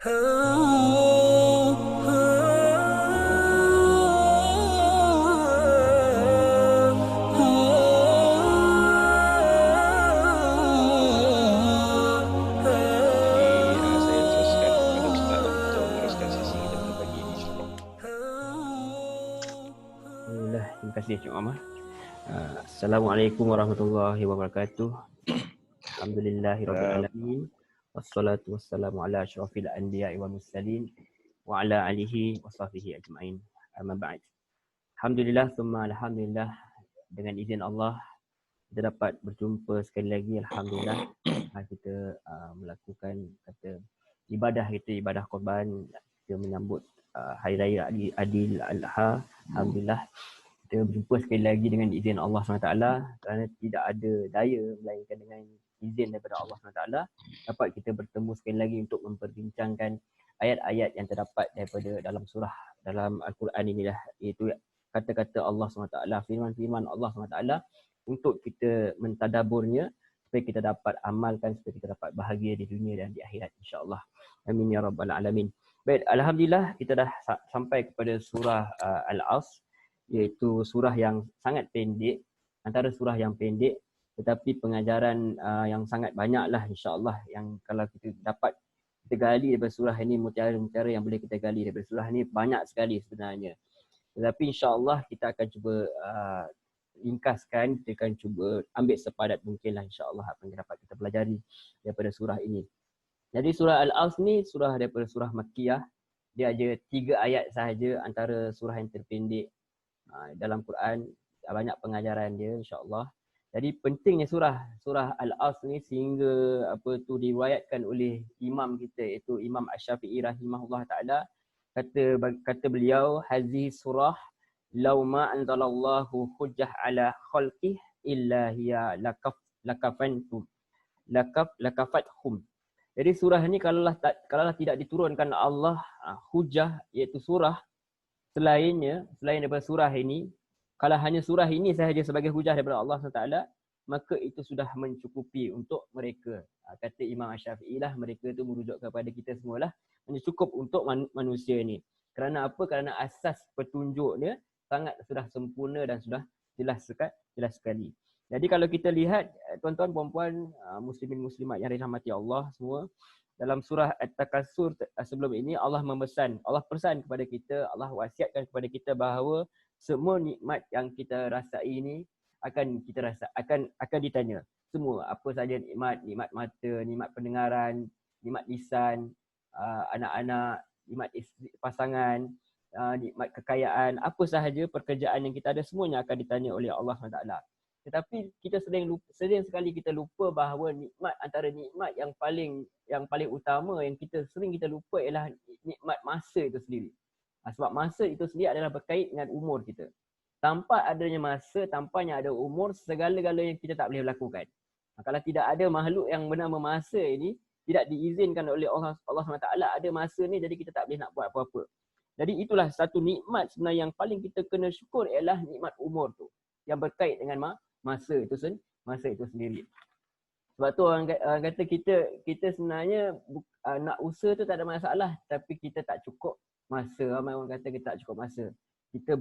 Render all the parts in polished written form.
Saya teruskan kepada Ustaz untuk meneruskan sesi kita pada pagi ini, insyaAllah. Alhamdulillah, terima kasih Cik Muhammad. Assalamualaikum warahmatullahi wabarakatuh. Alhamdulillahirrabbilalamin. Wassalatu wassalamu ala asyrafil anbiya'i wa mursalin wa ala alihi wa sahbihi ajma'in. Amma ba'd. Alhamdulillah, summa alhamdulillah, dengan izin Allah kita dapat berjumpa sekali lagi. Alhamdulillah, kita melakukan ibadah kita, ibadah korban. Kita menyambut Hari Raya Adil Adha. Alhamdulillah, kita berjumpa sekali lagi dengan izin Allah SWT, kerana tidak ada daya melainkan dengan izin daripada Allah SWT dapat kita bertemu sekali lagi untuk memperbincangkan ayat-ayat yang terdapat daripada dalam Al-Quran inilah, iaitu kata-kata Allah SWT, firman-firman Allah SWT, untuk kita mentadaburnya supaya kita dapat amalkan, supaya kita dapat bahagia di dunia dan di akhirat, insya-Allah. Amin ya rabbal alamin. Baik, alhamdulillah kita dah sampai kepada surah Al-Asr, iaitu surah yang sangat pendek, antara surah yang pendek tetapi pengajaran yang sangat banyaklah, insya-Allah, yang kalau kita dapat kita gali daripada surah ini, mutiara-mutiara yang boleh kita gali daripada surah ini banyak sekali sebenarnya. Tetapi insya-Allah kita akan cuba ringkaskan, kita akan cuba ambil sepadat mungkinlah, insya-Allah, apa yang dapat kita pelajari daripada surah ini. Jadi surah Al-Asr ni surah daripada surah Makkiyah. Dia ada 3 ayat sahaja, antara surah yang terpendek dalam Quran. Banyak pengajaran dia, insya-Allah. Jadi pentingnya surah Al-Asr ni sehingga diriwayatkan oleh imam kita, iaitu Imam Asy-Syafi'i rahimahullah taala. Kata beliau, hazihi surah law ma anzalallahu hujjah ala khalqih illa hiya lakafathum. Jadi surah ni kalaulah tidak diturunkan Allah hujah, iaitu surah selain daripada surah ini, kalau hanya surah ini sahaja sebagai hujah daripada Allah SWT, maka itu sudah mencukupi untuk mereka. Kata Imam Asy-Syafi'i lah, mereka itu merujuk kepada kita semualah, hanya cukup untuk manusia ni. Kerana apa? Kerana asas petunjuknya sudah sempurna dan sudah jelas sekali. Jadi kalau kita lihat, tuan-tuan, puan-puan, muslimin muslimat yang dirahmati Allah semua, dalam surah At-Takatsur sebelum ini Allah pesan kepada kita, Allah wasiatkan kepada kita bahawa semua nikmat yang kita rasai ini akan ditanya. Semua, apa saja nikmat mata, nikmat pendengaran, nikmat lisan, anak-anak, nikmat pasangan, nikmat kekayaan, apa sahaja pekerjaan yang kita ada, semuanya akan ditanya oleh Allah SWT. Tetapi kita sering sekali kita lupa bahawa antara nikmat yang paling utama yang sering kita lupa ialah nikmat masa itu sendiri. Sebab masa itu sendiri adalah berkait dengan umur kita. Tanpa adanya masa, tanpanya ada umur, segala-galanya kita tak boleh lakukan. Kalau tidak ada makhluk yang bernama masa ini, tidak diizinkan oleh Allah SWT ada masa ni, jadi kita tak boleh nak buat apa-apa. Jadi itulah satu nikmat sebenarnya yang paling kita kena syukur, ialah nikmat umur tu, yang berkait dengan masa itu sendiri. Sebab tu orang kata kita sebenarnya nak usaha tu tak ada masalah, tapi kita tak cukup masa. Ramai orang kata kita tak cukup masa. Kita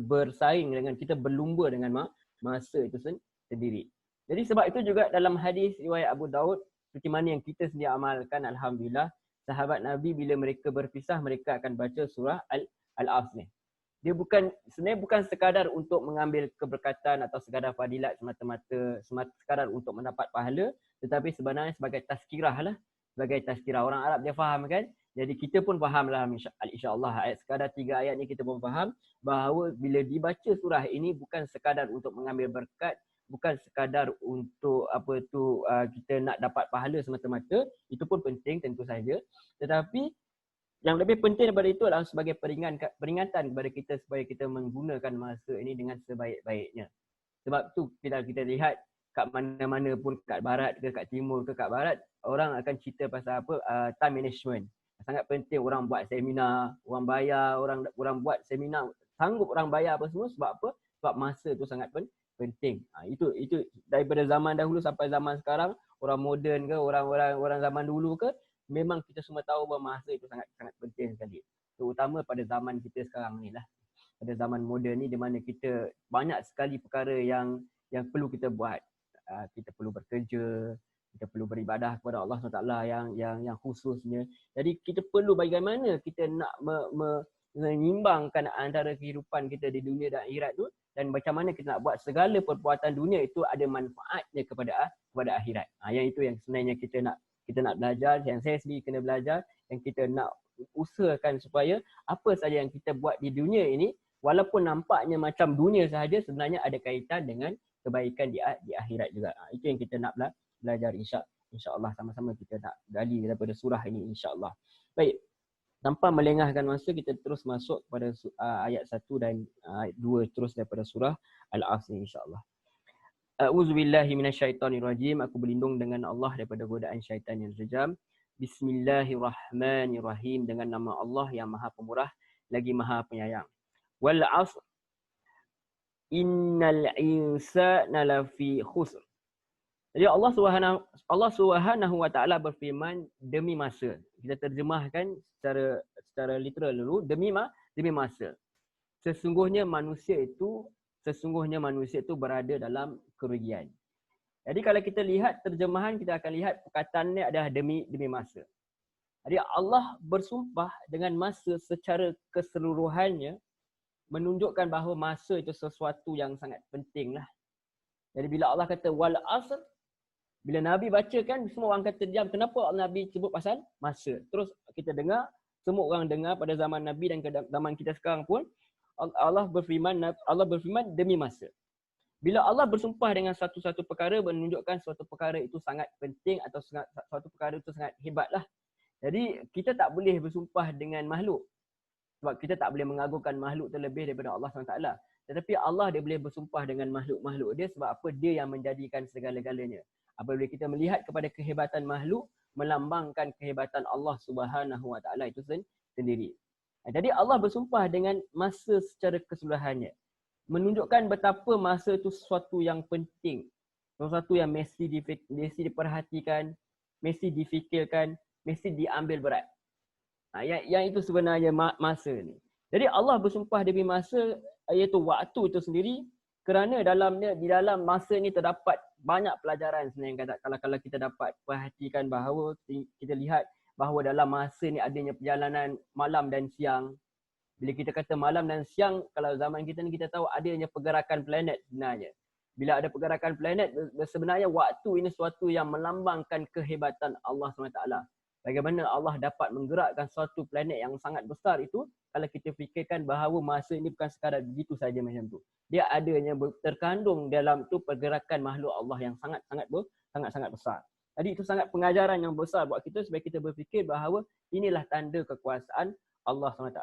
berlumba dengan masa itu sendiri. Jadi sebab itu juga dalam hadis riwayat Abu Daud, seperti mana yang kita sendiri amalkan, alhamdulillah, sahabat Nabi bila mereka berpisah, mereka akan baca surah Al-Asr ni. Dia sebenarnya bukan sekadar untuk mengambil keberkatan atau sekadar fadilat semata-mata, sekadar untuk mendapat pahala, tetapi sebenarnya sebagai tazkirah lah. Sebagai tazkirah. Orang Arab dia faham kan? Jadi kita pun faham lah, insya-Allah, sekadar 3 ayat ni kita pun faham bahawa bila dibaca surah ini bukan sekadar untuk mengambil berkat, bukan sekadar untuk kita nak dapat pahala semata-mata. Itu pun penting tentu saja, tetapi yang lebih penting daripada itu adalah sebagai peringatan kepada kita supaya kita menggunakan masa ini dengan sebaik-baiknya. Sebab tu bila kita lihat kat mana-mana pun, kat barat ke kat timur ke kat barat, orang akan cerita pasal time management. Sangat penting orang buat seminar, orang bayar, orang buat seminar, sanggup orang bayar apa semua. Sebab apa? Sebab masa tu sangat penting. Itu daripada zaman dahulu sampai zaman sekarang, orang moden ke, orang zaman dulu ke, memang kita semua tahu bahawa masa itu sangat sangat penting sekali. Terutama pada zaman kita sekarang ni lah. Pada zaman moden ni di mana kita banyak sekali perkara yang perlu kita buat. Kita perlu bekerja, kita perlu beribadah kepada Allah SWT yang khususnya. Jadi kita perlu bagaimana kita nak menyimbangkan antara kehidupan kita di dunia dan akhirat tu, dan macam mana kita nak buat segala perbuatan dunia itu ada manfaatnya kepada akhirat. Yang itu yang sebenarnya kita nak belajar, yang saya sendiri kena belajar, yang kita nak usahakan supaya apa saja yang kita buat di dunia ini, walaupun nampaknya macam dunia sahaja, sebenarnya ada kaitan dengan kebaikan di akhirat juga. Itu yang kita nak belajar insya-Allah, sama-sama kita nak gali daripada surah ini insya-Allah. Baik. Tanpa melengahkan masa, kita terus masuk pada ayat 1 dan ayat 2 terus daripada surah Al-Asr insya-Allah. A'udzubillahi minasyaitonirrajim. Aku berlindung dengan Allah daripada godaan syaitan yang kejam. Bismillahirrahmanirrahim. Dengan nama Allah yang Maha Pemurah lagi Maha Penyayang. Wal 'asr innal insana lafi khusr. Jadi Allah Subhanahu wa taala berfirman demi masa. Kita terjemahkan secara literal dulu, demi masa. Sesungguhnya manusia itu berada dalam kerugian. Jadi kalau kita lihat terjemahan, kita akan lihat perkataannya adalah demi masa. Jadi Allah bersumpah dengan masa secara keseluruhannya, menunjukkan bahawa masa itu sesuatu yang sangat penting lah. Jadi bila Allah kata wal asr, bila Nabi bacakan, semua orang kata diam. Kenapa Nabi sebut pasal masa? Terus kita dengar, semua orang dengar pada zaman Nabi dan zaman kita sekarang pun, Allah berfirman demi masa. Bila Allah bersumpah dengan satu-satu perkara, menunjukkan suatu perkara itu sangat penting atau suatu perkara itu sangat hebat lah. Jadi kita tak boleh bersumpah dengan makhluk. Sebab kita tak boleh mengagungkan makhluk terlebih daripada Allah SWT. Tetapi Allah dia boleh bersumpah dengan makhluk-makhluk dia sebab apa? Dia yang menjadikan segala-galanya. Apabila kita melihat kepada kehebatan makhluk, melambangkan kehebatan Allah Subhanahu Wa Taala itu sendiri. Jadi Allah bersumpah dengan masa secara keseluruhannya. Menunjukkan betapa masa itu sesuatu yang penting. Sesuatu yang mesti diperhatikan, mesti difikirkan, mesti diambil berat. Yang itu sebenarnya masa ni. Jadi Allah bersumpah demi masa, iaitu waktu itu sendiri, kerana di dalam masa ni terdapat banyak pelajaran sebenarnya. Kalau kita dapat perhatikan bahawa kita lihat bahawa dalam masa ni adanya perjalanan malam dan siang. Bila kita kata malam dan siang, kalau zaman kita ni kita tahu adanya pergerakan planet sebenarnya. Bila ada pergerakan planet, sebenarnya waktu ini sesuatu yang melambangkan kehebatan Allah SWT. Bagaimana Allah dapat menggerakkan suatu planet yang sangat besar itu, kalau kita fikirkan bahawa masa ini bukan sekadar begitu saja macam tu. Dia adanya terkandung dalam tu pergerakan makhluk Allah yang sangat besar. Jadi itu sangat pengajaran yang besar buat kita supaya kita berfikir bahawa inilah tanda kekuasaan Allah SWT.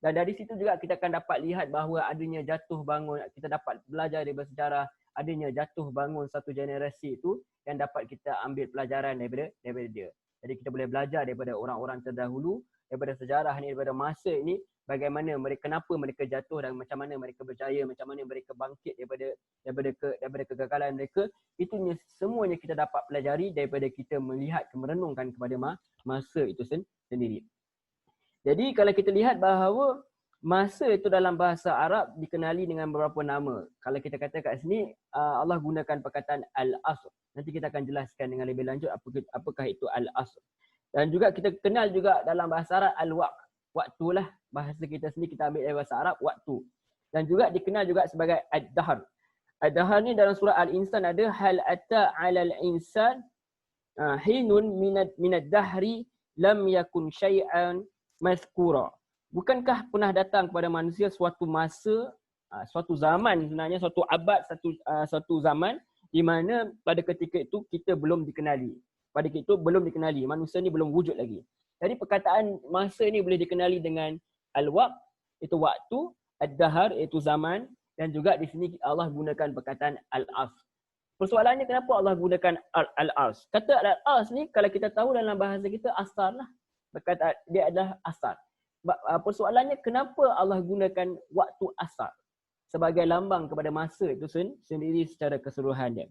Dan dari situ juga kita akan dapat lihat bahawa adanya jatuh bangun, kita dapat belajar daripada sejarah, adanya jatuh bangun satu generasi itu yang dapat kita ambil pelajaran daripada dia. Jadi kita boleh belajar daripada orang-orang terdahulu, daripada sejarah ni, daripada masa ini, bagaimana kenapa mereka jatuh dan macam mana mereka berjaya, macam mana mereka bangkit daripada kegagalan mereka. Itu semuanya kita dapat pelajari daripada kita melihat, merenungkan kepada masa itu sendiri. Jadi kalau kita lihat bahawa masa itu dalam bahasa Arab dikenali dengan beberapa nama. Kalau kita kata kat sini, Allah gunakan perkataan Al-Asr. Nanti kita akan jelaskan dengan lebih lanjut apakah itu Al-Asr. Dan juga kita kenal juga dalam bahasa Arab Al-Waqt. Waktu lah. Bahasa kita sendiri kita ambil dari bahasa Arab, waktu. Dan juga dikenal juga sebagai Ad-Dahr. Ad-Dahr ni dalam surah Al-Insan ada hal ata 'alal insan hinun minad dahri lam yakun syai'an mazkura. Bukankah pernah datang kepada manusia suatu masa, suatu zaman sebenarnya, suatu abad, suatu zaman di mana pada ketika itu kita belum dikenali. Pada ketika itu belum dikenali, manusia ni belum wujud lagi. Jadi perkataan masa ni boleh dikenali dengan al-waqt, itu waktu, ad-dahr, iaitu zaman, dan juga di sini Allah gunakan perkataan al-asr. Persoalannya kenapa Allah gunakan al-asr? Kata al-asr ni kalau kita tahu dalam bahasa kita asar lah. Berkata dia adalah asar. Persoalannya kenapa Allah gunakan waktu asar sebagai lambang kepada masa itu sendiri secara keseluruhannya.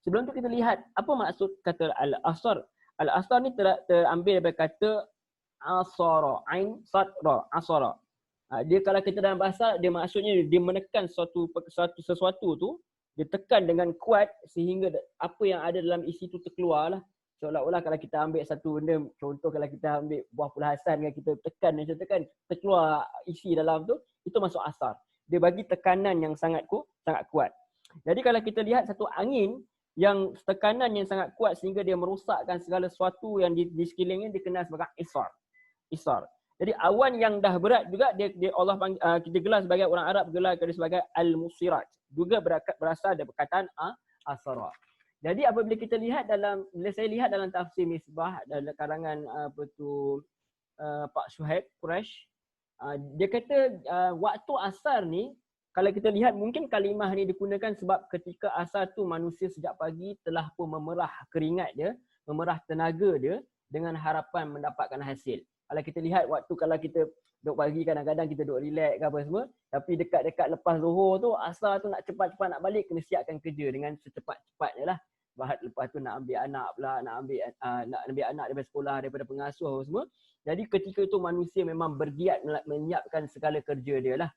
Sebelum tu kita lihat apa maksud kata al-asr. Al-asar ni terambil daripada kata asara, ain sad ra, asara. Dia kalau kita dalam bahasa, dia maksudnya dia menekan sesuatu tu, dia tekan dengan kuat sehingga apa yang ada dalam isi tu terkeluar lah. Seolah-olah kalau kita ambil satu benda, contoh kalau kita ambil buah pulasan kan, kita tekan, terkeluar isi dalam tu, itu masuk asar. Dia bagi tekanan yang sangat kuat. Jadi kalau kita lihat satu angin yang tekanan yang sangat kuat sehingga dia merosakkan segala sesuatu yang di sekelilingnya, dikenal sebagai isar. Jadi awan yang dah berat juga dia Allah panggil, kita gelar sebagai orang Arab gelar sebagai al-musirat. Juga berasal dari perkataan asara. Jadi apabila kita lihat bila saya lihat dalam tafsir Misbah dalam karangan Pak Syuhaib Quraish, dia kata waktu asar ni, kalau kita lihat mungkin kalimah ni digunakan sebab ketika asar tu manusia sejak pagi telah pun memerah keringat dia, memerah tenaga dia dengan harapan mendapatkan hasil. Kalau kita lihat waktu kalau kita duduk pagi, kadang-kadang kita duduk relax ke apa semua, tapi dekat-dekat lepas Zuhur tu, asar tu nak cepat-cepat nak balik, kena siapkan kerja dengan secepat-cepatnya lah. Lepas tu nak ambil anak pula, nak ambil anak daripada sekolah, daripada pengasuh apa semua. Jadi ketika itu manusia memang bergiat menyiapkan segala kerja dia lah.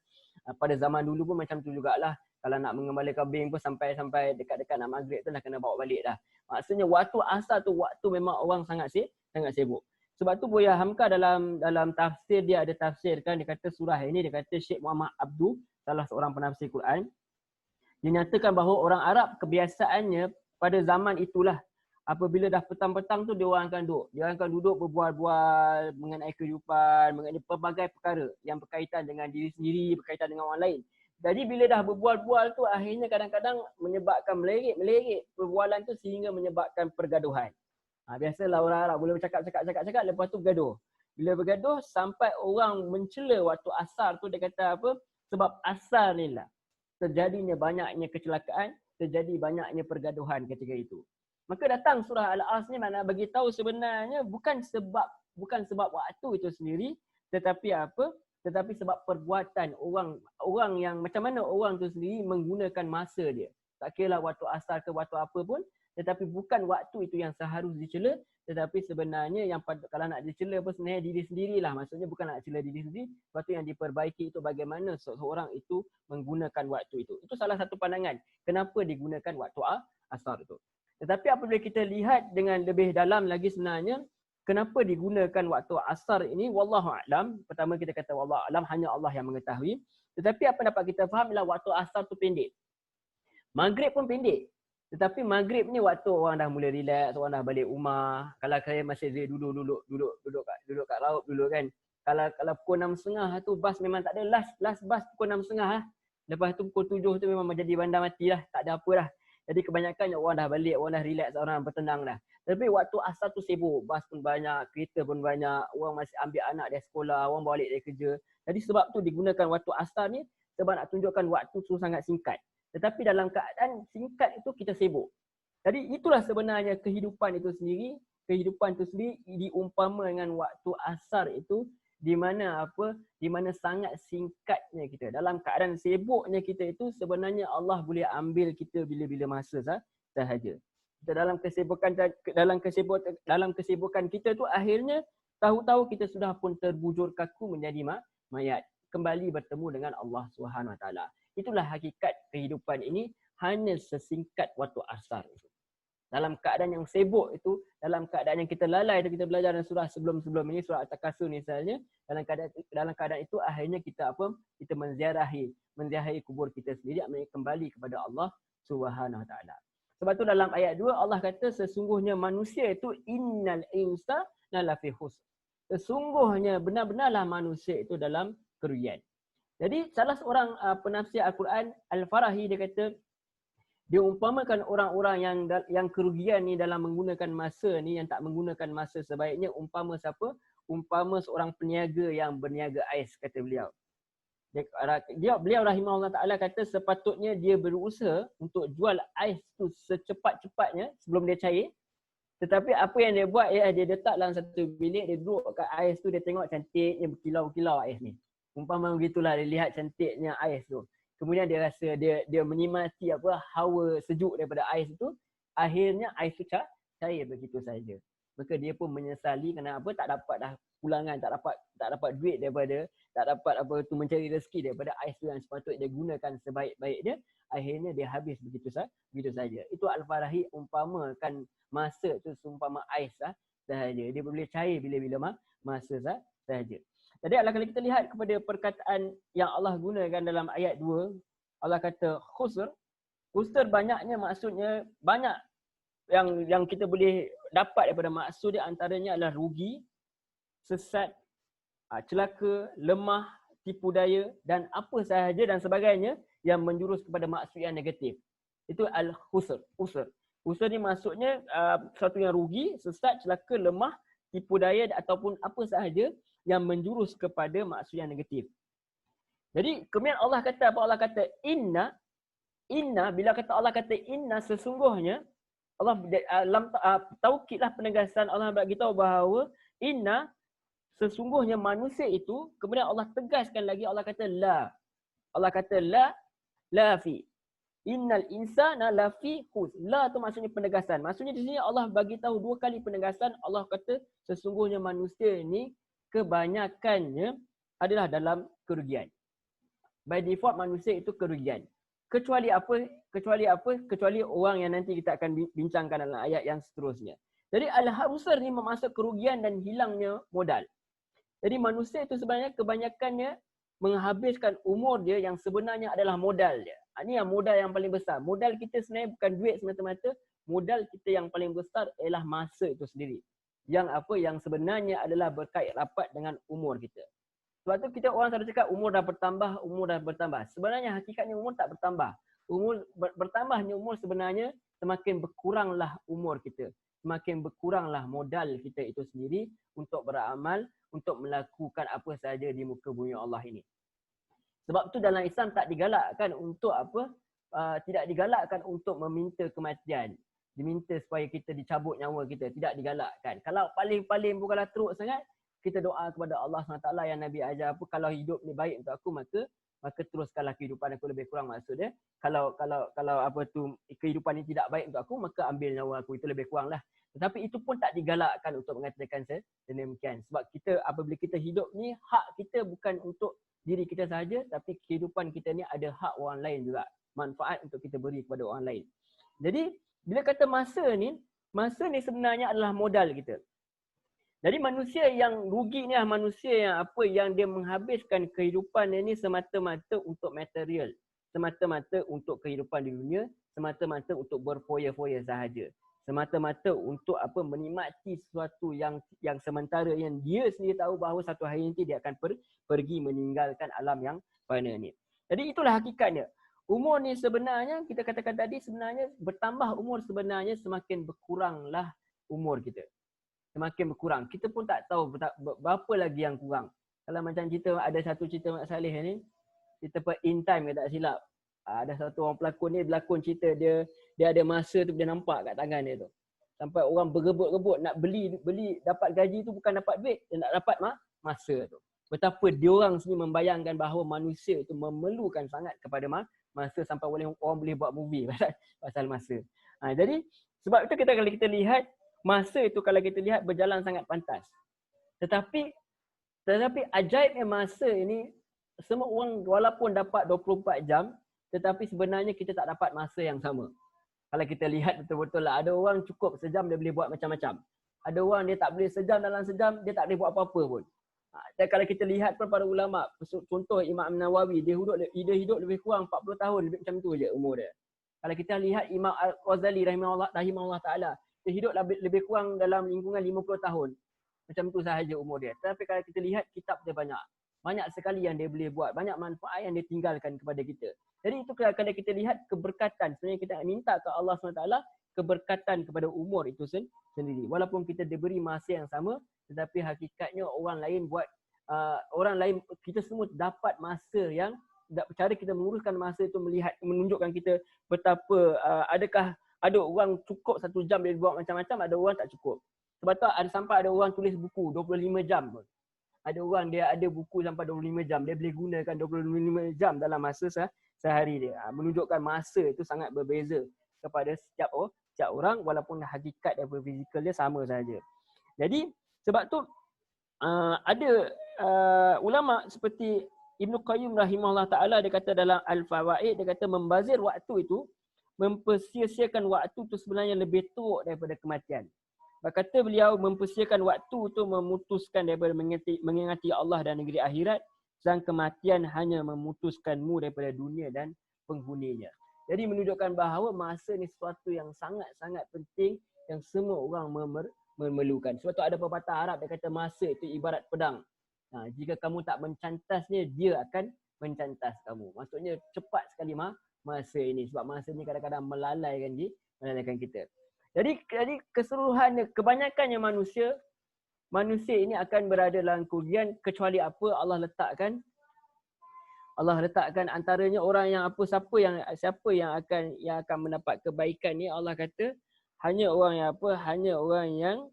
Pada zaman dulu pun macam tu jugalah. Kalau nak mengembala kambing pun sampai dekat-dekat nak maghrib tu dah kena bawa balik dah. Maksudnya waktu asar tu waktu memang orang sangat sibuk. Sebab tu Buya Hamka dalam tafsir dia ada tafsirkan, dia kata surah ini, dia kata Syekh Muhammad Abdu, salah seorang penafsir Quran, dia nyatakan bahawa orang Arab kebiasaannya pada zaman itulah, apabila dah petang-petang tu dia orang akan duduk berbual-bual mengenai kehidupan, mengenai pelbagai perkara yang berkaitan dengan diri sendiri, berkaitan dengan orang lain. Jadi bila dah berbual-bual tu akhirnya kadang-kadang menyebabkan melerik perbualan tu sehingga menyebabkan pergaduhan. Biasalah orang Arab boleh bercakap, lepas tu bergaduh. Bila bergaduh sampai orang mencela waktu asar tu, dia kata apa? Sebab asar ni lah terjadinya banyaknya kecelakaan, terjadi banyaknya pergaduhan ketika itu. Maka datang surah Al-As ni mana bagi tahu sebenarnya bukan sebab waktu itu sendiri, tetapi apa? Tetapi sebab perbuatan orang yang macam mana orang tu sendiri menggunakan masa dia. Tak kira lah waktu asar ke waktu apa pun, tetapi bukan waktu itu yang seharusnya dicela, tetapi sebenarnya yang kalau nak dicela pun sebenarnya diri sendirilah. Maksudnya bukan nak cela diri sendiri, lepas tu yang diperbaiki itu bagaimana seseorang itu menggunakan waktu itu. Itu salah satu pandangan kenapa digunakan waktu asar itu. Tetapi apabila kita lihat dengan lebih dalam lagi sebenarnya, kenapa digunakan waktu asar ini, wallahu a'lam. Pertama kita kata wallahu a'lam, hanya Allah yang mengetahui. Tetapi apa dapat kita faham ialah waktu asar tu pendek. Maghrib pun pendek. Tetapi maghrib ni waktu orang dah mula relax, orang dah balik rumah. Kalau saya masih duduk kat laut dulu kan. Kalau pukul 6.30 tu bas memang tak ada, last bas pukul 6.30 lah. Lepas tu pukul 7 tu memang jadi bandar mati lah, tak ada apa dah. Jadi kebanyakan orang dah balik, orang dah relax, orang bertenang dah. Tapi waktu asar tu sibuk, bas pun banyak, kereta pun banyak, orang masih ambil anak dari sekolah, orang balik dari kerja. Jadi sebab tu digunakan waktu asar ni sebab nak tunjukkan waktu tu sangat singkat. Tetapi dalam keadaan singkat itu kita sibuk. Jadi itulah sebenarnya kehidupan itu sendiri. Kehidupan itu sendiri diumpama dengan waktu asar itu, di mana apa? Di mana sangat singkatnya kita. Dalam keadaan sibuknya kita itu sebenarnya Allah boleh ambil kita bila-bila masa sahaja. Kita dalam kesibukan kita tu akhirnya tahu-tahu kita sudah pun terbujur kaku menjadi mayat. Kembali bertemu dengan Allah Subhanahu Wa Taala. Itulah hakikat kehidupan ini, hanya sesingkat waktu asar itu. Dalam keadaan yang sibuk itu, dalam keadaan yang kita lalai itu, kita belajar dalam surah sebelum-sebelum ini, surah At-Takasur misalnya, dalam keadaan itu akhirnya kita kita menziarahi kubur kita sendiri, kembali kepada Allah Subhanahu Wa Taala. Sebab tu dalam ayat 2 Allah kata sesungguhnya manusia itu innal insana lafi khusr. Sesungguhnya benar-benarlah manusia itu dalam kerugian. Jadi salah seorang penafsir Al-Quran, Al-Farahi, dia kata dia umpamakan orang-orang yang kerugian ni dalam menggunakan masa ni, yang tak menggunakan masa sebaiknya, umpama siapa? Umpama seorang peniaga yang berniaga ais, kata beliau. Beliau rahimahullah ta'ala kata sepatutnya dia berusaha untuk jual ais tu secepat-cepatnya sebelum dia cair. Tetapi apa yang dia buat ialah dia letak dalam satu bilik, dia duduk kat ais tu, dia tengok cantiknya berkilau-kilau ais ni. Umpama begitulah, dia lihat cantiknya ais tu. Kemudian dia rasa dia menikmati hawa sejuk daripada ais tu. Akhirnya ais tu cair begitu saja. maka dia pun menyesali kerana apa, tak dapat dah pulangan, tak dapat duit daripada, tak dapat apa tu mencari rezeki daripada ais tu yang sepatutnya dia gunakan sebaik-baik dia, akhirnya dia habis begitu saja. Itu Al-Farahi umpamakan masa tu seumpama ais sahaja. Dia boleh cair bila-bila masa sahaja. Jadi kalau kita lihat kepada perkataan yang Allah gunakan dalam ayat 2, Allah kata khusr. Khusr banyaknya maksudnya banyak yang kita boleh dapat daripada maksud dia, antaranya adalah rugi, sesat, celaka, lemah, tipu daya dan apa sahaja dan sebagainya yang menjurus kepada maksud yang negatif. Itu al-khusr. Khusr ni maksudnya sesuatu yang rugi, sesat, celaka, lemah, tipu daya ataupun apa sahaja yang menjurus kepada maksud yang negatif. Jadi kemudian Allah kata apa? Allah kata inna, bila kata Allah kata inna, sesungguhnya Allah taukidlah penegasan Allah bagi tahu bahawa inna, sesungguhnya manusia itu, kemudian Allah tegaskan lagi, Allah kata la. Allah kata la fi. Innal insana lafi khusr. La tu maksudnya penegasan. Maksudnya di sini Allah bagi tahu 2 kali penegasan. Allah kata sesungguhnya manusia ini kebanyakannya adalah dalam kerugian. By default manusia itu kerugian. Kecuali apa? Kecuali orang yang nanti kita akan bincangkan dalam ayat yang seterusnya. Jadi al-khusr ni bermaksud kerugian dan hilangnya modal. Jadi manusia itu sebenarnya kebanyakannya menghabiskan umur dia yang sebenarnya adalah modal dia. Ini yang modal yang paling besar. Modal kita sebenarnya bukan duit semata-mata. Modal kita yang paling besar ialah masa itu sendiri. Yang sebenarnya adalah berkait rapat dengan umur kita. Sebab tu orang selalu cakap umur dah bertambah. Sebenarnya hakikatnya umur tak bertambah. Bertambahnya umur sebenarnya semakin berkuranglah umur kita. Semakin berkuranglah modal kita itu sendiri untuk beramal, untuk melakukan apa sahaja di muka bumi Allah ini. Sebab tu dalam Islam tak digalakkan untuk tidak digalakkan untuk meminta kematian. Diminta supaya kita dicabut nyawa kita. Tidak digalakkan. Kalau paling-paling bukanlah teruk sangat, kita doa kepada Allah SWT yang Nabi ajar apa, kalau hidup ni baik untuk aku, maka teruskanlah kehidupan aku, lebih kurang maksudnya. Kalau kehidupan ni tidak baik untuk aku, maka ambil nyawa aku, itu lebih kurang lah. Tetapi itu pun tak digalakkan untuk mengatakan sedemikian. Sebab kita apabila kita hidup ni, hak kita bukan untuk diri kita sahaja, tapi kehidupan kita ni ada hak orang lain juga. Manfaat untuk kita beri kepada orang lain. Jadi bila kata masa ni sebenarnya adalah modal kita. Jadi manusia yang rugi ni adalah manusia yang dia menghabiskan kehidupan dia ni semata-mata untuk material. Semata-mata untuk kehidupan di dunia, semata-mata untuk berfoya-foya sahaja. Semata-mata untuk menikmati sesuatu yang sementara, yang dia sendiri tahu bahawa satu hari nanti dia akan pergi meninggalkan alam yang fana ni. Jadi itulah hakikatnya. Umur ni sebenarnya, kita katakan tadi, sebenarnya bertambah umur sebenarnya semakin berkuranglah umur kita. Semakin berkurang. Kita pun tak tahu berapa lagi yang kurang. Kalau macam ada satu cerita Mak Saleh ni, cerita In Time ke tak silap. Ada satu orang pelakon ni berlakon cerita dia ada masa tu dia nampak kat tangan dia tu. Sampai orang berebut-rebut nak beli dapat gaji tu bukan dapat duit, dia nak dapat masa tu. Betapa diorang sini membayangkan bahawa manusia itu memerlukan sangat kepada masa sampai orang boleh buat movie pasal masa. Jadi sebab itu kalau kita lihat masa itu, kalau kita lihat berjalan sangat pantas. Tetapi ajaibnya masa ini, semua orang walaupun dapat 24 jam, tetapi sebenarnya kita tak dapat masa yang sama. Kalau kita lihat betul-betul lah, ada orang cukup sejam dia boleh buat macam-macam. Ada orang dia tak boleh dalam sejam, dia tak boleh buat apa-apa pun. Dan kalau kita lihat pun para ulama, contoh Imam Nawawi, dia hidup lebih kurang 40 tahun, lebih macam tu je umur dia. Kalau kita lihat Imam Al-Ghazali rahimahullah ta'ala, dia hidup lebih kurang dalam lingkungan 50 tahun. Macam tu sahaja umur dia. Tapi kalau kita lihat kitab dia banyak. Banyak sekali yang dia boleh buat. Banyak manfaat yang dia tinggalkan kepada kita. Jadi itu kalau kita lihat keberkatan. Sebenarnya kita minta ke Allah SWT keberkatan kepada umur itu sendiri. Walaupun kita diberi masa yang sama, tetapi hakikatnya orang lain kita semua dapat masa yang, cara kita menguruskan masa itu menunjukkan kita betapa ada orang cukup 1 jam dia buat macam-macam, ada orang tak cukup. Sebab tu sampai ada orang tulis buku 25 jam pun. Ada orang dia ada buku sampai 25 jam. Dia boleh gunakan 25 jam dalam masa sehari dia. Menunjukkan masa itu sangat berbeza kepada setiap orang, walaupun hakikat dan fizikal dia sama saja. Jadi sebab tu ada ulama seperti Ibnu Qayyim rahimahullah taala, dia kata dalam Al-Fawaid, dia kata membazir waktu itu, mempersia-siakan waktu itu sebenarnya lebih teruk daripada kematian. Berkata beliau, mempersiakan waktu itu memutuskan daripada mengingati Allah dan negeri akhirat, sedang kematian hanya memutuskanmu daripada dunia dan penghuninya. Jadi menunjukkan bahawa masa ni sesuatu yang sangat-sangat penting yang semua orang memerlukan. Sebab tu ada pepatah Arab dia kata masa itu ibarat pedang. Jika kamu tak mencantasnya, dia akan mencantas kamu. Maksudnya cepat sekali masa ini. Sebab masa ni kadang-kadang melalaikan kita. Jadi keseluruhannya, kebanyakannya manusia ini akan berada dalam kerugian kecuali apa Allah letakkan antaranya orang yang siapa yang akan mendapat kebaikan ni. Allah kata hanya orang yang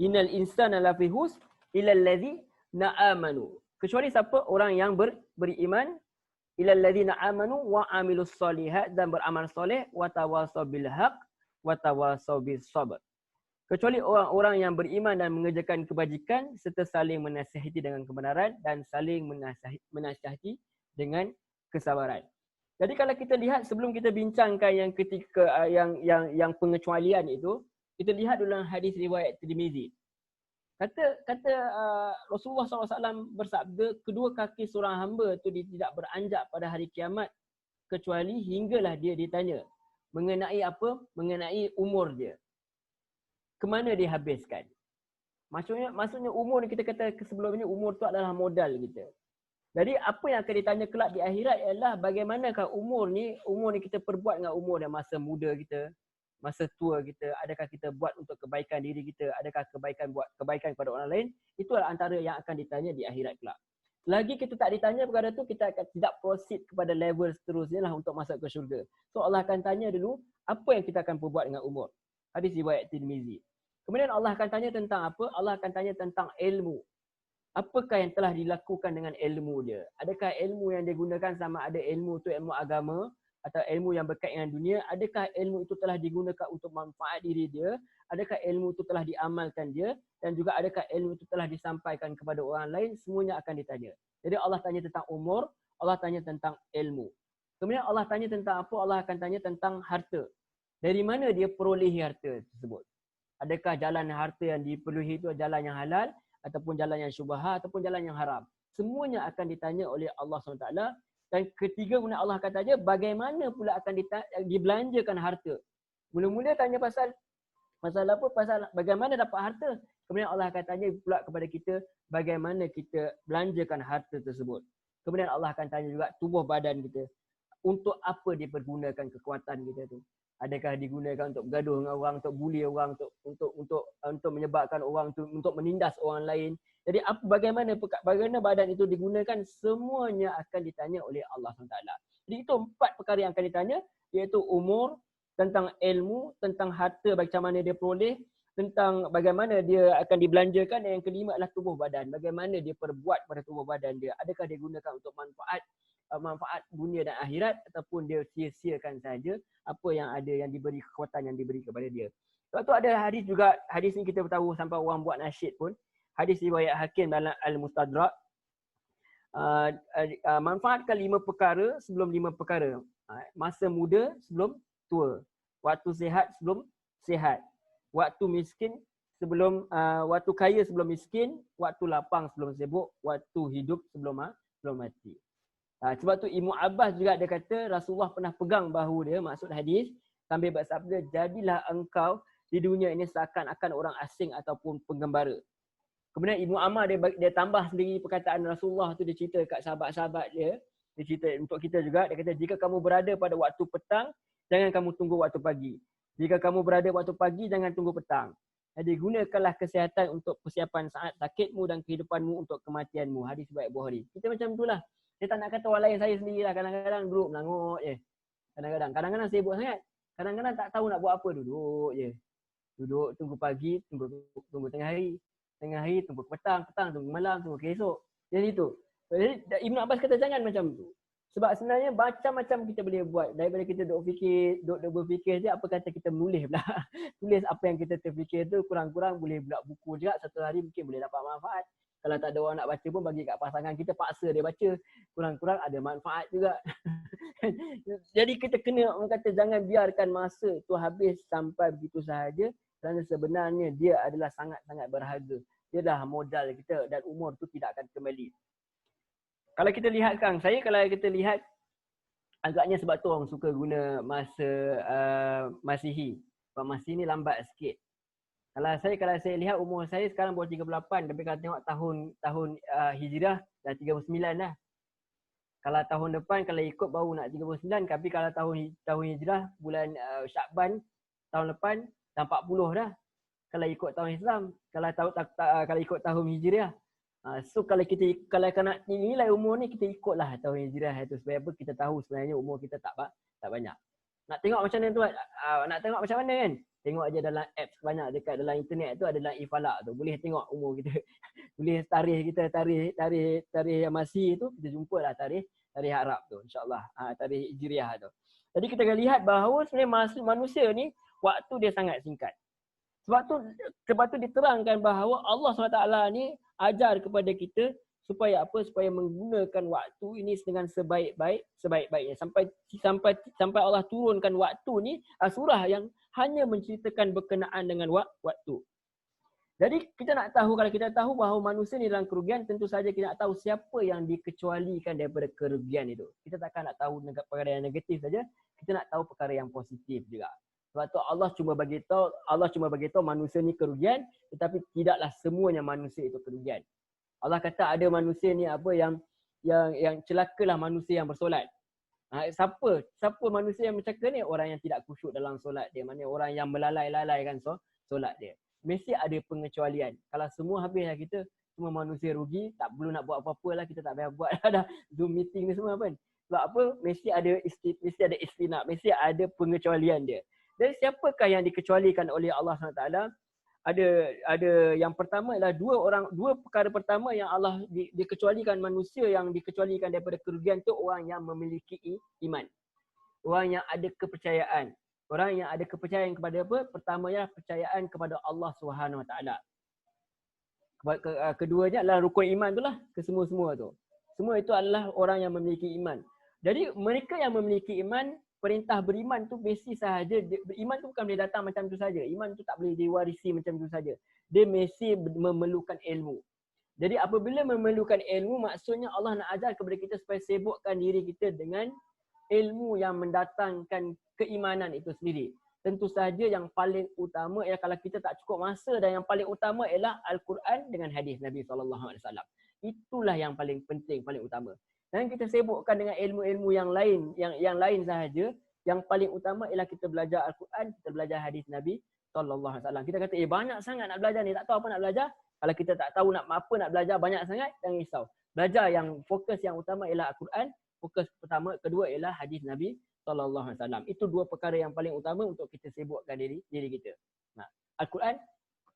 Innal insana lafi husn illa alladziina amanu. Kecuali siapa orang yang beriman, ilal ladzina amanu wa amilus solihat, dan beramal soleh, wa tawassaw bil haq wa tawassaw bis sabr. Kecuali orang-orang yang beriman dan mengerjakan kebajikan serta saling menasihati dengan kebenaran dan saling menasihati dengan kesabaran. Jadi kalau kita lihat sebelum kita bincangkan yang ketika yang pengecualian itu, kita lihat dalam hadis riwayat Tirmizi. Kata Rasulullah SAW bersabda, kedua kaki seorang hamba itu tidak beranjak pada hari kiamat kecuali hinggalah dia ditanya mengenai apa? Mengenai umur dia. Kemana dia habiskan? Maksudnya umur ni, kita kata sebelum ini umur tu adalah modal kita. Jadi apa yang akan ditanya kelak di akhirat ialah bagaimanakah umur ni kita perbuat dengan umur dan masa muda kita, masa tua kita. Adakah kita buat untuk kebaikan diri kita? Adakah buat kebaikan kepada orang lain? Itulah antara yang akan ditanya di akhirat kelak. Lagi kita tak ditanya perkara tu, kita akan tidak proceed kepada level seterusnya lah untuk masuk ke syurga. So Allah akan tanya dulu apa yang kita akan perbuat dengan umur. Hadis riwayat Tirmizi. Kemudian Allah akan tanya tentang apa? Allah akan tanya tentang ilmu. Apakah yang telah dilakukan dengan ilmu dia? Adakah ilmu yang dia gunakan sama ada ilmu tu ilmu agama atau ilmu yang berkait dengan dunia? Adakah ilmu itu telah digunakan untuk manfaat diri dia? Adakah ilmu itu telah diamalkan dia? Dan juga adakah ilmu itu telah disampaikan kepada orang lain? Semuanya akan ditanya. Jadi Allah tanya tentang umur, Allah tanya tentang ilmu. Kemudian Allah tanya tentang apa? Allah akan tanya tentang harta. Dari mana dia perolehi harta tersebut? Adakah jalan harta yang diperolehi itu jalan yang halal, ataupun jalan yang syubhat, ataupun jalan yang haram? Semuanya akan ditanya oleh Allah SWT. Dan ketiga, kemudian Allah akan tanya bagaimana pula akan dibelanjakan harta. Mula-mula tanya pasal apa? Pasal bagaimana dapat harta. Kemudian Allah akan tanya pula kepada kita bagaimana kita belanjakan harta tersebut. Kemudian Allah akan tanya juga tubuh badan kita. Untuk apa dipergunakan kekuatan kita tu? Adakah digunakan untuk bergaduh dengan orang, untuk bully orang, untuk menyebabkan orang tu, untuk menindas orang lain? Jadi bagaimana badan itu digunakan, semuanya akan ditanya oleh Allah SWT. Jadi itu 4 perkara yang akan ditanya, iaitu umur, tentang ilmu, tentang harta, macam mana dia peroleh, tentang bagaimana dia akan dibelanjakan, dan yang kelima adalah tubuh badan. Bagaimana dia perbuat pada tubuh badan dia. Adakah dia gunakan untuk manfaat dunia dan akhirat, ataupun dia sia-siakan saja apa yang ada, yang diberi kekuatan yang diberi kepada dia. Sebab tu ada hadis juga, hadis ni kita tahu sampai orang buat nasyid pun. Hadis riwayat Hakim dalam Al-Mustadrak. Manfaatkan 5 perkara sebelum 5 perkara. Masa muda sebelum tua. Waktu sihat sebelum sihat. Waktu miskin sebelum waktu kaya sebelum miskin, waktu lapang sebelum sibuk, waktu hidup sebelum mati. Sebab tu Ibnu Abbas juga dia kata Rasulullah pernah pegang bahu dia, maksud hadis, sambil bersabda, jadilah engkau di dunia ini seakan-akan orang asing ataupun penggembara. Kemudian Ibnu Ammar dia tambah sendiri perkataan Rasulullah tu, dia cerita kat sahabat-sahabat dia cerita untuk kita juga. Dia kata, jika kamu berada pada waktu petang, jangan kamu tunggu waktu pagi. Jika kamu berada waktu pagi, jangan tunggu petang. Jadi gunakanlah kesihatan untuk persiapan saat sakitmu dan kehidupanmu untuk kematianmu. Hadis riwayat Bukhari. Kita macam itulah. Dia tak nak kata orang lain, saya sendirilah. Kadang-kadang duduk menangut je. Kadang-kadang sibuk sangat. Kadang-kadang tak tahu nak buat apa, duduk je. Duduk, tunggu pagi, tunggu tengah hari. Tengah hari, tunggu petang, tunggu malam, tunggu ke esok. Jadi itu. Jadi Ibn Abbas kata jangan macam tu. Sebab sebenarnya macam-macam kita boleh buat daripada kita duk berfikir je, apa kata kita menulis pula. Tulis apa yang kita terfikir tu, kurang-kurang boleh buat buku juga, satu hari mungkin boleh dapat manfaat. Kalau tak ada orang nak baca pun bagi kat pasangan kita, paksa dia baca, kurang-kurang ada manfaat juga. Jadi kita kena, orang kata jangan biarkan masa tu habis sampai begitu sahaja, kerana sebenarnya dia adalah sangat-sangat berharga. Dia dah modal kita dan umur tu tidak akan kembali. Kalau kita lihat sekarang, kalau kita lihat agaknya sebab tu orang suka guna masa Masihi. Sebab Masihi ni lambat sikit. Kalau saya lihat umur saya sekarang baru 38, tapi kalau tengok tahun Hijrah dah 39 dah. Kalau tahun depan kalau ikut baru nak 39, tapi kalau tahun Hijrah bulan Syakban tahun depan dah 40 dah. Kalau ikut tahun Islam, kalau ikut tahun Hijriah. So kalau nak nilai umur ni, kita ikutlah tahun Hijrah itu, supaya apa, kita tahu sebenarnya umur kita tak banyak. Nak tengok macam mana tu, nak tengok macam mana kan? Tengok aja dalam apps banyak dekat dalam internet tu, ada dalam e-falak tu, boleh tengok umur kita. Boleh tarikh kita, tarikh yang masih tu, kita jumpalah tarikh Arab tu, insya-Allah. Tarikh Hijriah tu. Jadi kita akan lihat bahawa sebenarnya manusia ni waktu dia sangat singkat. Sebab tu diterangkan bahawa Allah SWT ni ajar kepada kita supaya apa? Supaya menggunakan waktu ini dengan sebaik-baiknya. Sampai Allah turunkan waktu ni surah yang hanya menceritakan berkenaan dengan waktu. Jadi kita nak tahu, kalau kita tahu bahawa manusia ni dalam kerugian, tentu saja kita nak tahu siapa yang dikecualikan daripada kerugian itu. Kita takkan nak tahu perkara yang negatif saja, kita nak tahu perkara yang positif juga. Sebab tu Allah cuma bagi tahu manusia ni kerugian, tetapi tidaklah semuanya manusia itu kerugian. Allah kata ada manusia ni yang celakalah manusia yang bersolat. Siapa manusia yang bercakap ni? Orang yang tidak khusyuk dalam solat dia. Maknanya orang yang melalaikan solat dia. Mesti ada pengecualian. Kalau semua habislah kita, semua manusia rugi, tak perlu nak buat apa-apa lah, kita tak payah buat dah Zoom meeting ni semua kan. Sebab apa? Mesti ada istinab, mesti ada pengecualian dia. Dan siapakah yang dikecualikan oleh Allah SWT? Ada yang pertama adalah dua perkara pertama yang Allah dikecualikan manusia, yang dikecualikan daripada kerugian tu, orang yang memiliki iman. Orang yang ada kepercayaan. Orang yang ada kepercayaan kepada apa? Pertamanya percayaan kepada Allah SWT. Keduanya adalah rukun iman tu lah, kesemua-semua tu. Semua itu adalah orang yang memiliki iman. Jadi mereka yang memiliki iman, perintah beriman tu basic sahaja. Beriman tu bukan boleh datang macam tu saja. Iman tu tak boleh diwarisi macam tu saja. Dia mesti memerlukan ilmu. Jadi apabila memerlukan ilmu, maksudnya Allah nak ajar kepada kita supaya sibukkan diri kita dengan ilmu yang mendatangkan keimanan itu sendiri. Tentu sahaja yang paling utama ialah, kalau kita tak cukup masa, dan yang paling utama ialah Al-Quran dengan hadis Nabi SAW. Itulah yang paling penting, paling utama. Dan kita sibukkan dengan ilmu-ilmu yang lain, yang lain sahaja. Yang paling utama ialah kita belajar Al-Quran, kita belajar hadis Nabi SAW. Kita kata, banyak sangat nak belajar ni, tak tahu apa nak belajar. Kalau kita tak tahu nak belajar banyak sangat, jangan risau. Belajar yang fokus yang utama ialah Al-Quran, fokus pertama, kedua ialah hadis Nabi SAW. Itu dua perkara yang paling utama untuk kita sibukkan diri kita. Al-Quran,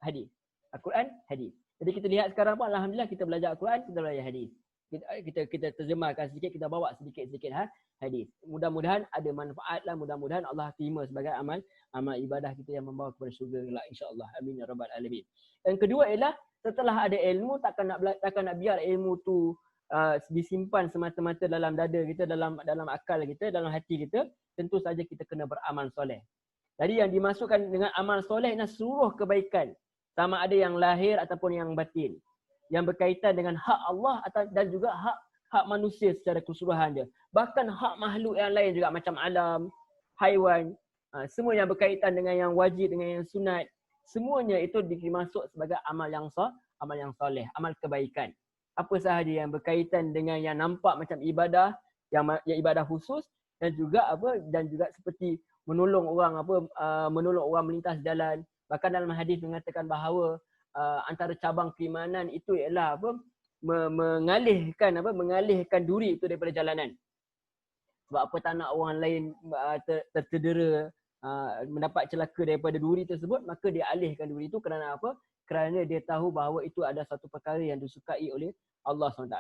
hadis. Al-Quran, hadis. Jadi kita lihat sekarang pun, alhamdulillah, kita belajar Al-Quran, kita belajar hadis. Kita terjemahkan sedikit, kita bawa sedikit-sedikit hadis. Mudah-mudahan ada manfaat lah, mudah-mudahan Allah terima sebagai amal ibadah kita yang membawa kepada syurga kelak, insya-Allah. Amin ya rabbal alamin. Dan kedua ialah, setelah ada ilmu, takkan nak biar ilmu tu disimpan semata-mata dalam dada kita, dalam akal kita, dalam hati kita. Tentu saja kita kena beramal soleh. Jadi yang dimasukkan dengan amal soleh adalah seluruh kebaikan, sama ada yang lahir ataupun yang batin, yang berkaitan dengan hak Allah dan juga hak manusia secara keseluruhan dia. Bahkan hak makhluk yang lain juga, macam alam, haiwan, semua yang berkaitan dengan yang wajib, dengan yang sunat, semuanya itu dimasuk sebagai amal yang soleh, amal kebaikan. Apa sahaja yang berkaitan dengan yang nampak macam ibadah, yang ibadah khusus, dan juga seperti menolong orang melintas jalan. Bahkan dalam hadis mengatakan bahawa antara cabang keimanan itu ialah mengalihkan duri itu daripada jalanan. Sebab apa, tak nak orang lain tercedera, mendapat celaka daripada duri tersebut, maka dia alihkan duri itu. Kerana apa? Kerana dia tahu bahawa itu ada satu perkara yang disukai oleh Allah SWT.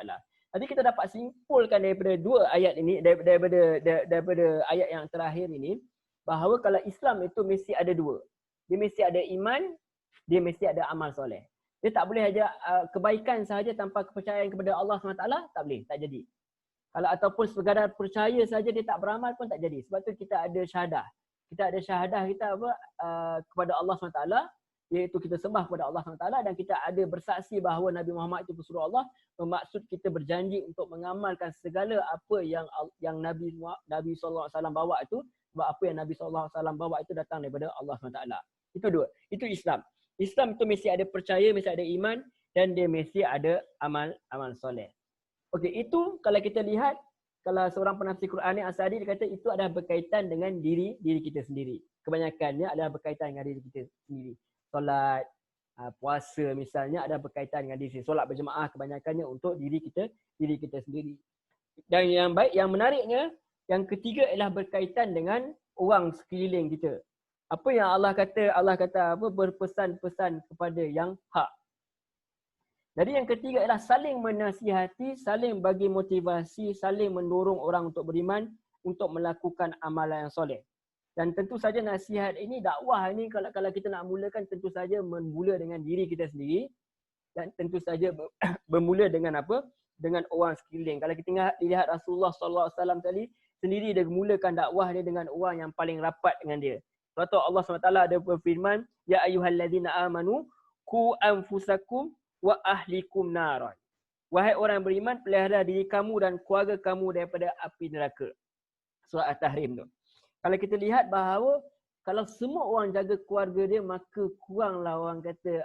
Jadi kita dapat simpulkan daripada dua ayat ini, daripada ayat yang terakhir ini, bahawa kalau Islam itu mesti ada dua. Dia mesti ada iman, dia mesti ada amal soleh. Dia tak boleh aja kebaikan sahaja tanpa kepercayaan kepada Allah SWT, tak boleh, tak jadi. Kalau ataupun sekadar percaya saja dia tak beramal pun tak jadi. Sebab tu kita ada syahadah. Kita ada syahadah kita apa kepada Allah SWT, iaitu kita sembah kepada Allah SWT, dan kita ada bersaksi bahawa Nabi Muhammad itu pesuruh Allah, bermaksud kita berjanji untuk mengamalkan segala apa yang Nabi SAW bawa itu, sebab apa yang Nabi SAW bawa itu datang daripada Allah SWT. Itu dua. Itu Islam. Islam itu mesti ada percaya, mesti ada iman, dan dia mesti ada amal soleh. Okey, itu kalau kita lihat, kalau seorang penafsir Quran ni Asadi, dia kata itu adalah berkaitan dengan diri kita sendiri. Kebanyakannya adalah berkaitan dengan diri kita sendiri. Solat, puasa misalnya adalah berkaitan dengan diri. Solat berjemaah kebanyakannya untuk diri kita sendiri. Dan yang baik, yang menariknya, yang ketiga ialah berkaitan dengan orang sekeliling kita. Apa yang Allah kata apa, berpesan-pesan kepada yang hak. Jadi yang ketiga ialah saling menasihati, saling bagi motivasi, saling mendorong orang untuk beriman, untuk melakukan amalan yang soleh. Dan tentu saja nasihat ini, dakwah ini kalau kita nak mulakan, tentu saja bermula dengan diri kita sendiri, dan tentu saja bermula dengan apa? Dengan orang sekeliling. Kalau kita lihat Rasulullah SAW tadi, sendiri dia mulakan dakwah dia dengan orang yang paling rapat dengan dia. Sebab tu Allah SWT ada berfirman, Ya ayyuhalladzina amanu, ku anfusakum wa ahlikum naran. Wahai orang yang beriman, pelihara diri kamu dan keluarga kamu daripada api neraka. Surah At-Tahrim tu. Kalau kita lihat bahawa kalau semua orang jaga keluarga dia, maka kuranglah orang kata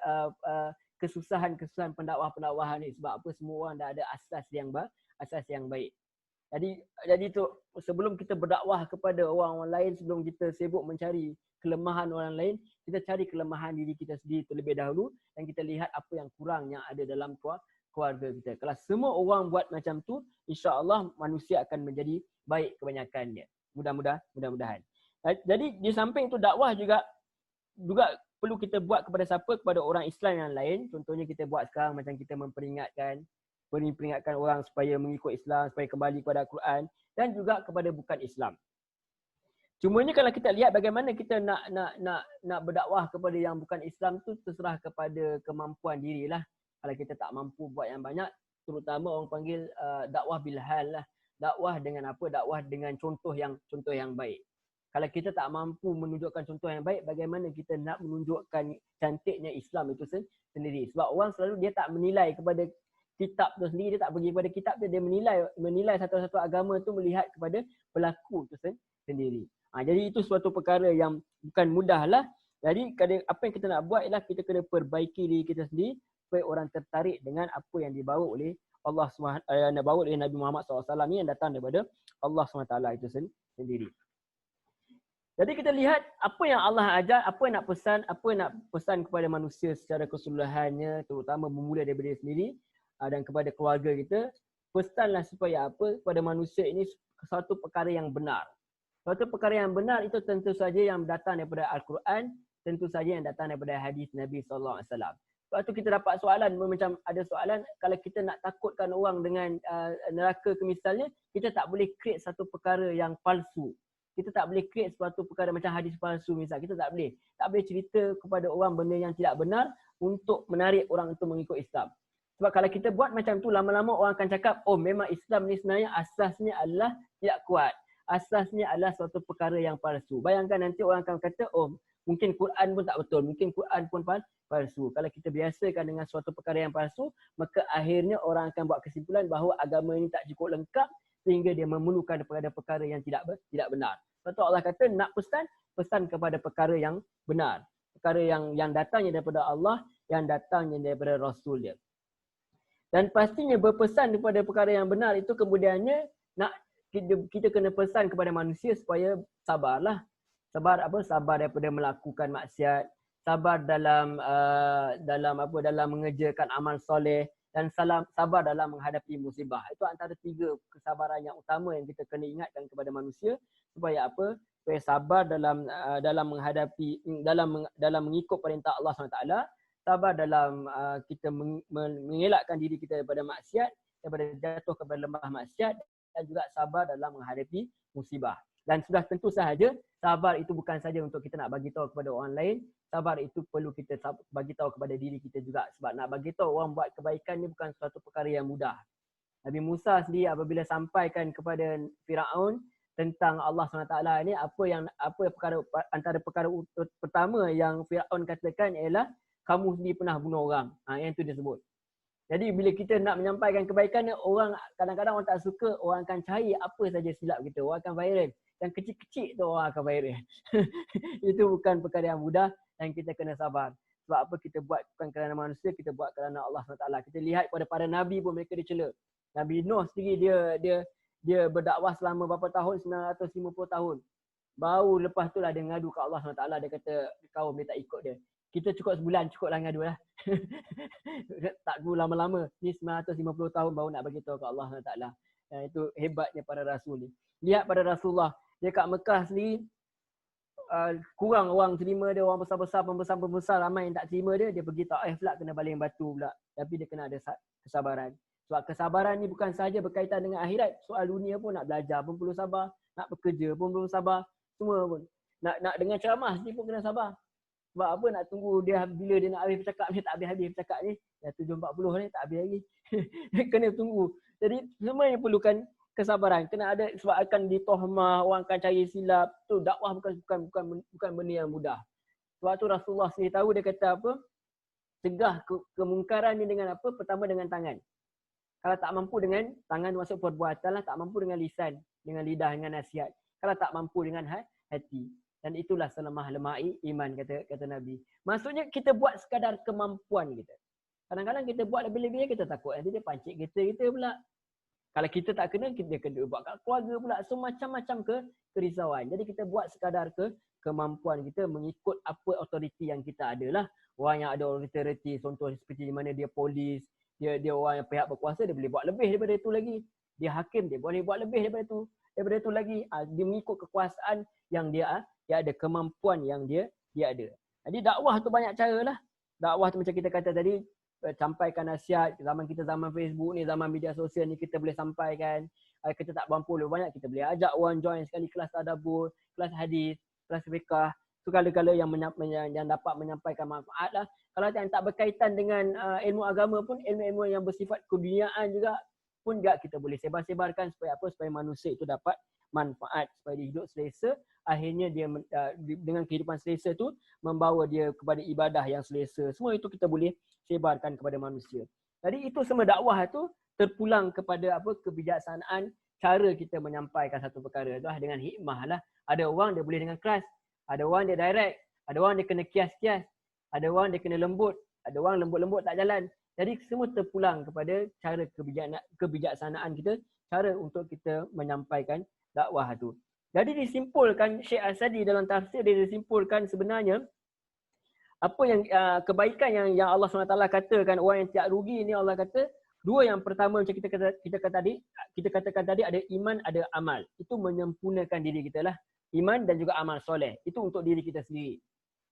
kesusahan pendakwah-pendakwahan ni. Sebab apa, semua orang dah ada asas yang baik. Jadi tu, sebelum kita berdakwah kepada orang lain, sebelum kita sibuk mencari kelemahan orang lain, kita cari kelemahan diri kita sendiri terlebih dahulu, dan kita lihat apa yang kurang yang ada dalam keluarga kita. Kalau semua orang buat macam tu, insya-Allah manusia akan menjadi baik kebanyakannya. Mudah-mudahan. Jadi di samping itu dakwah juga perlu kita buat kepada siapa? Kepada orang Islam yang lain. Contohnya kita buat sekarang macam kita memperingatkan orang supaya mengikut Islam, supaya kembali kepada Al-Quran, dan juga kepada bukan Islam. Cumanya kalau kita lihat bagaimana kita nak berdakwah kepada yang bukan Islam tu, terserah kepada kemampuan dirilah. Kalau kita tak mampu buat yang banyak, terutama orang panggil dakwah bilhal lah. Dakwah dengan apa? Dakwah dengan contoh yang baik. Kalau kita tak mampu menunjukkan contoh yang baik, bagaimana kita nak menunjukkan cantiknya Islam itu sendiri? Sebab orang selalu dia tak menilai kepada kitab tu sendiri, dia tak pergi kepada kitab tu, dia menilai satu-satu agama tu melihat kepada pelaku tu sendiri. Jadi itu suatu perkara yang bukan mudah lah. Jadi apa yang kita nak buat ialah kita kena perbaiki diri kita sendiri supaya orang tertarik dengan apa yang dibawa oleh Allah SWT, dibawa oleh Nabi Muhammad SAW ni, yang datang daripada Allah SWT itu sendiri. Jadi kita lihat apa yang Allah ajar, apa yang nak pesan kepada manusia secara keseluruhannya, terutama bermula daripada diri sendiri dan kepada keluarga kita. Pesanlah supaya apa? Kepada manusia ini satu perkara yang benar. Suatu perkara yang benar itu tentu saja yang datang daripada Al-Quran, tentu saja yang datang daripada hadis Nabi SAW. Sebab tu kita dapat soalan, macam ada soalan, kalau kita nak takutkan orang dengan neraka ke misalnya, kita tak boleh create satu perkara yang palsu. Kita tak boleh create suatu perkara macam hadis palsu misal. Kita tak boleh cerita kepada orang benda yang tidak benar untuk menarik orang itu mengikut Islam. Sebab kalau kita buat macam tu, lama-lama orang akan cakap, oh memang Islam ni sebenarnya asasnya adalah tidak kuat. Asasnya adalah suatu perkara yang palsu. Bayangkan nanti orang akan kata, oh mungkin Quran pun tak betul, mungkin Quran pun palsu. Kalau kita biasakan dengan suatu perkara yang palsu, maka akhirnya orang akan buat kesimpulan bahawa agama ini tak cukup lengkap sehingga dia memerlukan kepada perkara yang tidak benar. Sebab tu Allah kata nak pesan kepada perkara yang benar. Perkara yang datangnya daripada Allah, yang datangnya daripada Rasul dia. Dan pastinya berpesan kepada perkara yang benar itu kemudiannya kita kena pesan kepada manusia supaya sabarlah. Sabar daripada melakukan maksiat, sabar dalam mengerjakan amal soleh, dan sabar dalam menghadapi musibah. Itu antara 3 kesabaran yang utama yang kita kena ingatkan kepada manusia supaya apa? Supaya sabar dalam menghadapi dalam mengikut perintah Allah SWT, sabar dalam kita mengelakkan diri kita daripada maksiat, daripada jatuh kepada lembah maksiat, dan juga sabar dalam menghadapi musibah. Dan sudah tentu sahaja, sabar itu bukan saja untuk kita nak bagi tahu kepada orang lain, sabar itu perlu kita bagi tahu kepada diri kita juga. Sebab nak bagi tahu orang buat kebaikan ni bukan suatu perkara yang mudah. Nabi Musa sendiri apabila sampaikan kepada Firaun tentang Allah SWT ni, antara perkara pertama yang Firaun katakan ialah kamu sendiri pernah bunuh orang. Yang itu dia sebut. Jadi bila kita nak menyampaikan kebaikan ni, orang kadang-kadang orang tak suka, orang akan cari apa saja silap kita, orang akan viral. Yang kecil-kecil tu orang akan viral. Itu bukan perkara yang mudah dan kita kena sabar. Sebab apa kita buat bukan kerana manusia, kita buat kerana Allah SWT. Kita lihat pada para nabi pun mereka dicela. Nabi Nuh sendiri dia berdakwah selama berapa tahun? 950 tahun. Baru lepas tu lah dia ngadu ke Allah SWT. Dia kata kaum dia tak ikut dia. Kita cukup sebulan, cukup lah ngadu lah. Tak perlu lama-lama. Ni 950 tahun baru nak bagi tahu ke Allah SWT. Itu hebatnya para rasul ni. Lihat pada Rasulullah. Dia kat Mekah sendiri, kurang orang terima dia, orang besar-besar, pembesar-pembesar ramai yang tak terima dia. Dia pergi Taif pula, kena baling batu pula. Tapi dia kena ada kesabaran. Sebab kesabaran ni bukan sahaja berkaitan dengan akhirat. Soal dunia pun nak belajar pun perlu sabar. Nak bekerja pun perlu sabar. Semua pun. Nak dengan ceramah sendiri pun kena sabar. Sebab apa nak tunggu dia bila dia nak habis bercakap ni, tak habis-habis bercakap ni. Dah 7.40 ni tak habis lagi. Kena tunggu. Jadi semuanya perlukan kesabaran. Kena ada sebab akan ditohmah, orang akan cari silap. Tu dakwah bukan benda yang mudah. Sebab tu Rasulullah sendiri tahu, dia kata apa? Cegah kemungkaran ni dengan apa? Pertama dengan tangan. Kalau tak mampu dengan tangan masuk perbuatan lah, tak mampu dengan lisan, dengan lidah, dengan nasihat. Kalau tak mampu dengan hati. Dan itulah selemah-lemah iman kata Nabi. Maksudnya kita buat sekadar kemampuan kita. Kadang-kadang kita buat lebih-lebih, kita takut nanti dia pancit kita pula. Kalau kita tak kena, kita kena buat kat keluarga pula. So macam-macam kerisauan. Jadi kita buat sekadar kemampuan kita mengikut apa autoriti yang kita ada lah. Orang yang ada autoriti, contoh seperti di mana dia polis, dia orang yang pihak berkuasa, dia boleh buat lebih daripada itu lagi. Dia hakim, dia boleh buat lebih daripada itu lagi. Dia mengikut kekuasaan yang dia ada, kemampuan yang dia ada. Jadi dakwah tu banyak cara lah. Dakwah tu macam kita kata tadi, sampaikan nasihat. Zaman Facebook ni, zaman media sosial ni, kita boleh sampaikan. Kita tak mampu lebih banyak, kita boleh ajak orang join sekali kelas tadabbur, kelas hadis, kelas fiqh. Segala-gala yang dapat menyampaikan manfaat lah. Kalau yang tak berkaitan dengan ilmu agama pun, ilmu-ilmu yang bersifat keduniaan juga kita boleh sebar-sebarkan supaya apa? Supaya manusia itu dapat manfaat, supaya dia hidup selesa. Akhirnya dia dengan kehidupan selesa tu membawa dia kepada ibadah yang selesa. Semua itu kita boleh sebarkan kepada manusia. Jadi itu semua dakwah tu terpulang kepada apa? Kebijaksanaan cara kita menyampaikan satu perkara tu dengan hikmah lah. Ada orang dia boleh dengan keras, ada orang dia direct, ada orang dia kena kias-kias, ada orang dia kena lembut, ada orang lembut-lembut tak jalan. Jadi semua terpulang kepada cara kebijaksanaan kita, cara untuk kita menyampaikan dakwah tu. Jadi disimpulkan Syekh As-Sadi dalam tafsir dia disimpulkan sebenarnya apa yang kebaikan yang Allah SWT katakan orang yang tiada rugi ni, Allah kata dua. Yang pertama macam kita katakan tadi ada iman, ada amal. Itu menyempurnakan diri kita lah. Iman dan juga amal soleh. Itu untuk diri kita sendiri.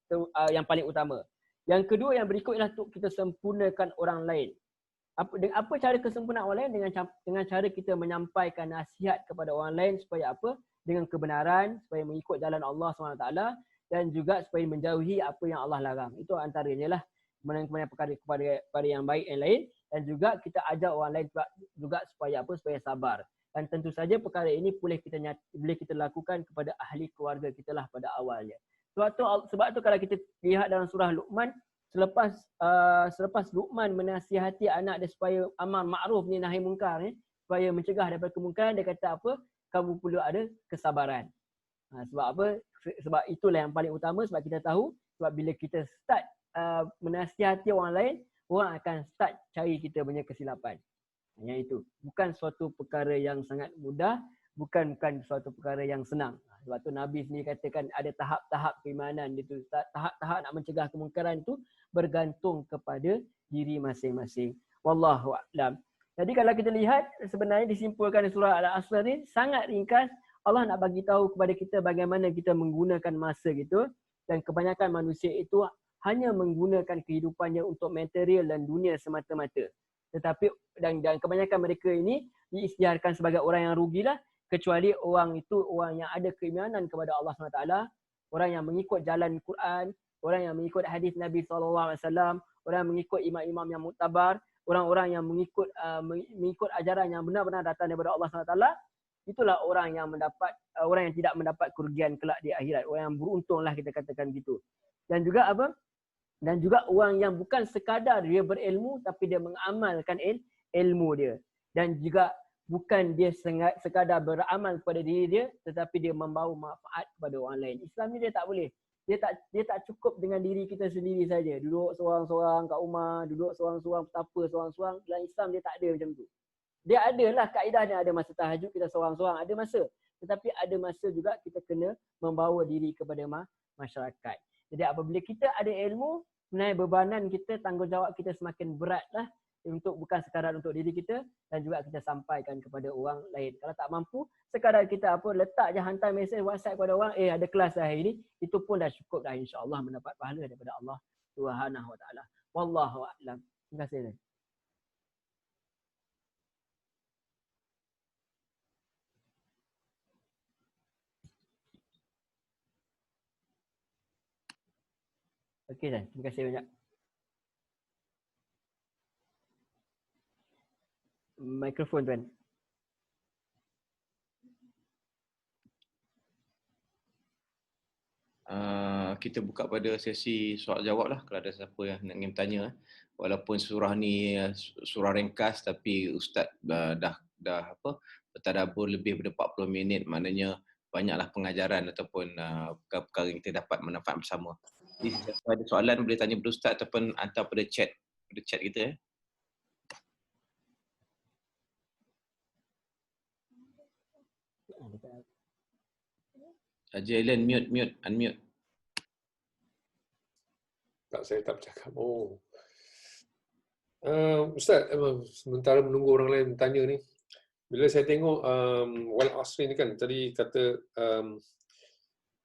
Itu yang paling utama. Yang kedua yang berikut ialah untuk kita sempurnakan orang lain. Apa cara kesempurnaan orang lain? Dengan cara kita menyampaikan nasihat kepada orang lain supaya apa? Dengan kebenaran, supaya mengikut jalan Allah SWT dan juga supaya menjauhi apa yang Allah larang. Itu antaranya lah. Kemudian kepada yang baik yang lain, dan juga kita ajak orang lain juga supaya apa? Supaya sabar. Dan tentu saja perkara ini boleh kita lakukan kepada ahli keluarga kita lah pada awalnya. Sebab tu kalau kita lihat dalam surah Luqman, selepas Luqman menasihati anak dia supaya amal ma'ruf ni nahi mungkar ni, supaya mencegah daripada kemungkaran, dia kata apa? Kamu perlu ada kesabaran. Sebab apa? Sebab itulah yang paling utama, sebab kita tahu sebab bila kita start menasihati orang lain, orang akan start cari kita punya kesilapan. Yang itu bukan suatu perkara yang sangat mudah, bukan suatu perkara yang senang. Sebab tu Nabi sendiri katakan ada tahap-tahap keimanan itu. Tahap-tahap nak mencegah kemungkaran itu bergantung kepada diri masing-masing. Wallahu a'lam. Jadi kalau kita lihat sebenarnya disimpulkan surah Al-Asr ni sangat ringkas. Allah nak bagi tahu kepada kita bagaimana kita menggunakan masa gitu, dan kebanyakan manusia itu hanya menggunakan kehidupannya untuk material dan dunia semata-mata. Tetapi dan kebanyakan mereka ini diisytiharkan sebagai orang yang rugilah, kecuali orang itu orang yang ada keimanan kepada Allah SWT, orang yang mengikut jalan Quran, orang yang mengikut hadis Nabi SAW, orang yang mengikut imam-imam yang muktabar, orang-orang yang mengikut ajaran yang benar-benar datang daripada Allah SWT. Itulah orang yang orang yang tidak mendapat kerugian kelak di akhirat, orang yang beruntunglah, kita katakan gitu. Dan juga apa? Dan juga orang yang bukan sekadar dia berilmu tapi dia mengamalkan ilmu dia. Dan juga bukan dia sekadar beramal kepada diri dia tetapi dia membawa manfaat kepada orang lain. Islam ni dia tak boleh. Dia tak cukup dengan diri kita sendiri saja. Duduk seorang-seorang kat rumah, duduk seorang-seorang petapa seorang-seorang. Dalam Islam dia tak ada macam tu. Dia adalah kaedahnya, ada masa tahajud kita seorang-seorang, ada masa. Tetapi ada masa juga kita kena membawa diri kepada masyarakat. Jadi apabila kita ada ilmu, sebenarnya bebanan kita, tanggungjawab kita semakin beratlah, untuk bukan sekadar untuk diri kita dan juga kita sampaikan kepada orang lain. Kalau tak mampu, sekadar kita letak je, hantar mesej WhatsApp kepada orang, ada kelas dah hari ni, itu pun dah cukup dah, insya-Allah mendapat pahala daripada Allah Subhanahu Wa Taala. Wallahu a'lam. Terima kasih. Okey dan terima kasih banyak. Mikrofon tuan. Kita buka pada sesi soal jawab lah kalau ada siapa yang nak ingin bertanya. Walaupun surah ni surah ringkas tapi Ustaz dah bertadabbur lebih daripada 40 minit, maknanya banyaklah pengajaran ataupun perkara yang kita dapat manfaat bersama. Jadi siapa ada soalan boleh tanya kepada Ustaz ataupun hantar pada chat kita. Haji Ailan unmute. Saya tak bercakap. Ustaz, sementara menunggu orang lain bertanya ni, bila saya tengok wal asri ni kan, tadi kata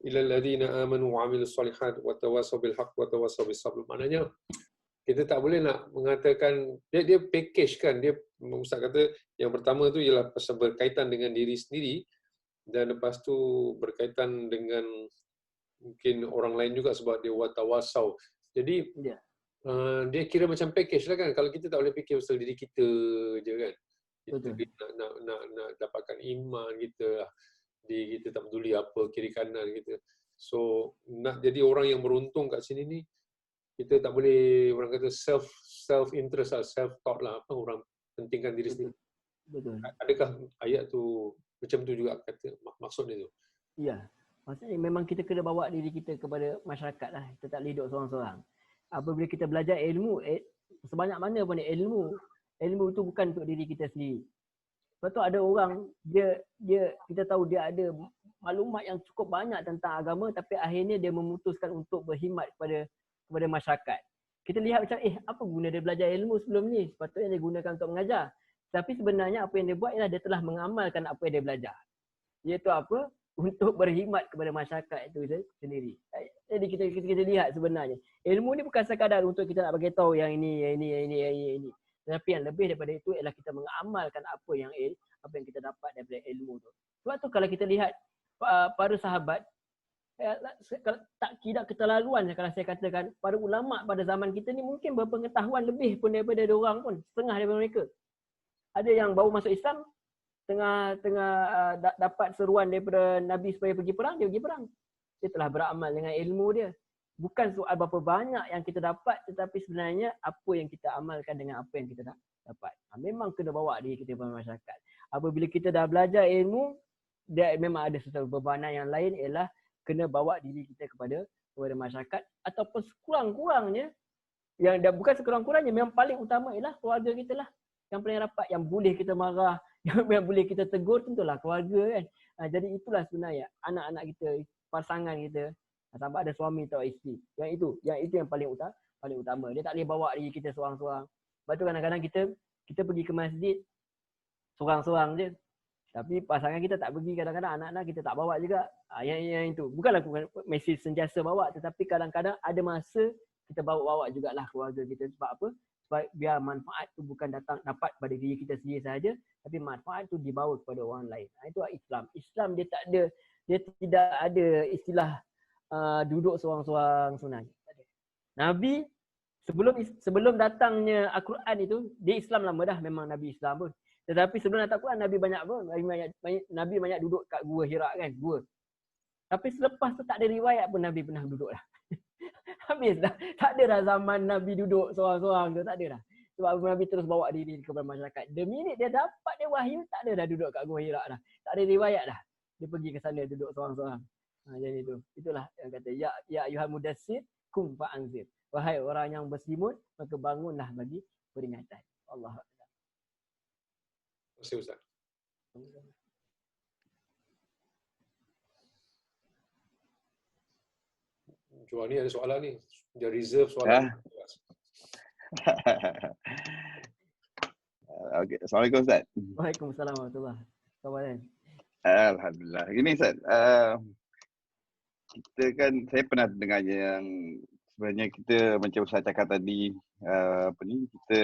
ilal ladzina amanu wa amilus solihat wa tawassaw bil haqq wa tawassaw bis sabr. Maknanya kita tak boleh nak mengatakan dia package kan. Dia Ustaz kata yang pertama tu ialah pasal berkaitan dengan diri sendiri, dan lepas tu berkaitan dengan mungkin orang lain juga sebab dia watawasau. Jadi dia kira macam package lah kan. Kalau kita tak boleh fikir pasal diri kita je kan. Kita nak dapatkan iman kita, kita tak peduli apa kiri kanan kita. So nak jadi orang yang beruntung kat sini ni, kita tak boleh, orang kata self interest lah, self thought lah, orang pentingkan diri sendiri. Betul. Adakah ayat tu macam tu juga kata maksudnya tu? Ya. Maksudnya memang kita kena bawa diri kita kepada masyarakat lah. Kita tak boleh duduk seorang-seorang. Apabila kita belajar ilmu, sebanyak mana pun ilmu itu bukan untuk diri kita sendiri. Lepas tu ada orang, kita tahu dia ada maklumat yang cukup banyak tentang agama, tapi akhirnya dia memutuskan untuk berkhidmat kepada masyarakat. Kita lihat macam, apa guna dia belajar ilmu sebelum ni? Sepatutnya dia gunakan untuk mengajar. Tapi sebenarnya apa yang dia buat ialah dia telah mengamalkan apa yang dia belajar. Iaitu apa? Untuk berkhidmat kepada masyarakat itu sendiri. Jadi kita lihat sebenarnya ilmu ni bukan sekadar untuk kita nak bagi tahu yang ini. Tetapi yang lebih daripada itu ialah kita mengamalkan apa yang kita dapat daripada ilmu tu. Sebab tu kalau kita lihat para sahabat, tidak keterlaluan kalau saya katakan para ulama pada zaman kita ni mungkin berpengetahuan lebih pun daripada diorang pun, setengah daripada mereka. Ada yang baru masuk Islam, tengah dapat seruan daripada Nabi supaya pergi perang, dia pergi perang. Dia telah beramal dengan ilmu dia. Bukan soal berapa banyak yang kita dapat, tetapi sebenarnya apa yang kita amalkan dengan apa yang kita dapat. Memang kena bawa diri kita kepada masyarakat. Apabila kita dah belajar ilmu, dia memang ada sesuatu bebanan yang lain, ialah kena bawa diri kita kepada masyarakat, ataupun sekurang-kurangnya, yang dah bukan sekurang-kurangnya, memang paling utama ialah keluarga kita lah. Yang paling rapat, yang boleh kita marah, yang boleh kita tegur, tentulah keluarga kan. Jadi itulah sebenarnya anak-anak kita, pasangan kita, sampai ada suami atau isteri. Yang itu yang paling utama. Dia tak boleh bawa diri kita seorang-seorang. Sebab tu kadang-kadang kita pergi ke masjid seorang-seorang je. Tapi pasangan kita tak pergi, kadang-kadang anak-anak kita tak bawa juga. Yang itu. Bukanlah mesej sentiasa bawa, tetapi kadang-kadang ada masa kita bawa jugalah keluarga kita. Sebab apa? biar manfaat tu bukan dapat pada diri kita sendiri sahaja, tapi manfaat tu dibawa kepada orang lain. Itu Islam. Islam dia tidak ada istilah duduk seorang-seorang sunat. Nabi sebelum datangnya Al-Quran itu, dia Islam lama dah, memang Nabi Islam pun. Tetapi sebelum datang Al-Quran, Nabi banyak pun. Nabi banyak duduk kat gua Hira kan, gua. Tapi selepas tu tak ada riwayat pun Nabi pernah duduk dah. Habis dah. Tak ada dah zaman Nabi duduk seorang-seorang tu, tak ada dah. Sebab Nabi terus bawa diri kepada masyarakat. The minute dia dapat dia wahyu, tak ada dah duduk kat gua Hira dah. Tak ada riwayat dah. Dia pergi ke sana duduk seorang-seorang. Jadi itu. Itulah yang kata ya ayyuhal mudassir kum fa'anzir. Wahai orang yang berselimut, maka bangunlah bagi peringatan. Allah. Terima kasih Ustaz. Cuma ni ada soalan ni. Dia reserve soalan. Okay. Assalamualaikum Ustaz. Waalaikumsalam warahmatullahi wabarakatuh. Alhamdulillah. Gini Ustaz, kita kan, saya pernah dengar yang sebenarnya kita macam Ustaz cakap tadi, kita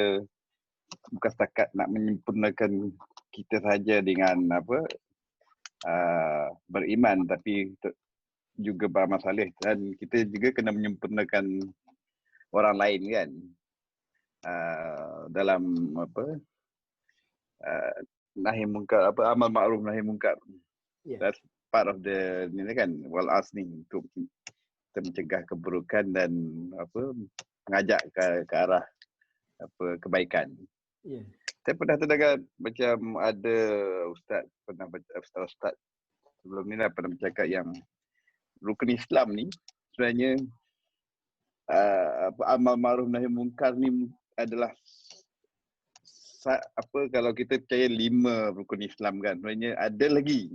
bukan setakat nak menyempurnakan kita saja dengan beriman, tapi juga beramal saleh, dan kita juga kena menyempurnakan orang lain kan, dalam nahi mungkar, amal ma'ruf nahi mungkar. That's part of the ni kan, wal asni, untuk kita mencegah keburukan dan mengajak ke arah kebaikan. Saya pernah terdengar macam ada ustaz pernah ustaz sebelum ni lah pernah bercakap yang rukun Islam ni sebenarnya amal ma'ruf nahi mungkar ni adalah kalau kita percaya 5 rukun Islam kan, sebenarnya ada lagi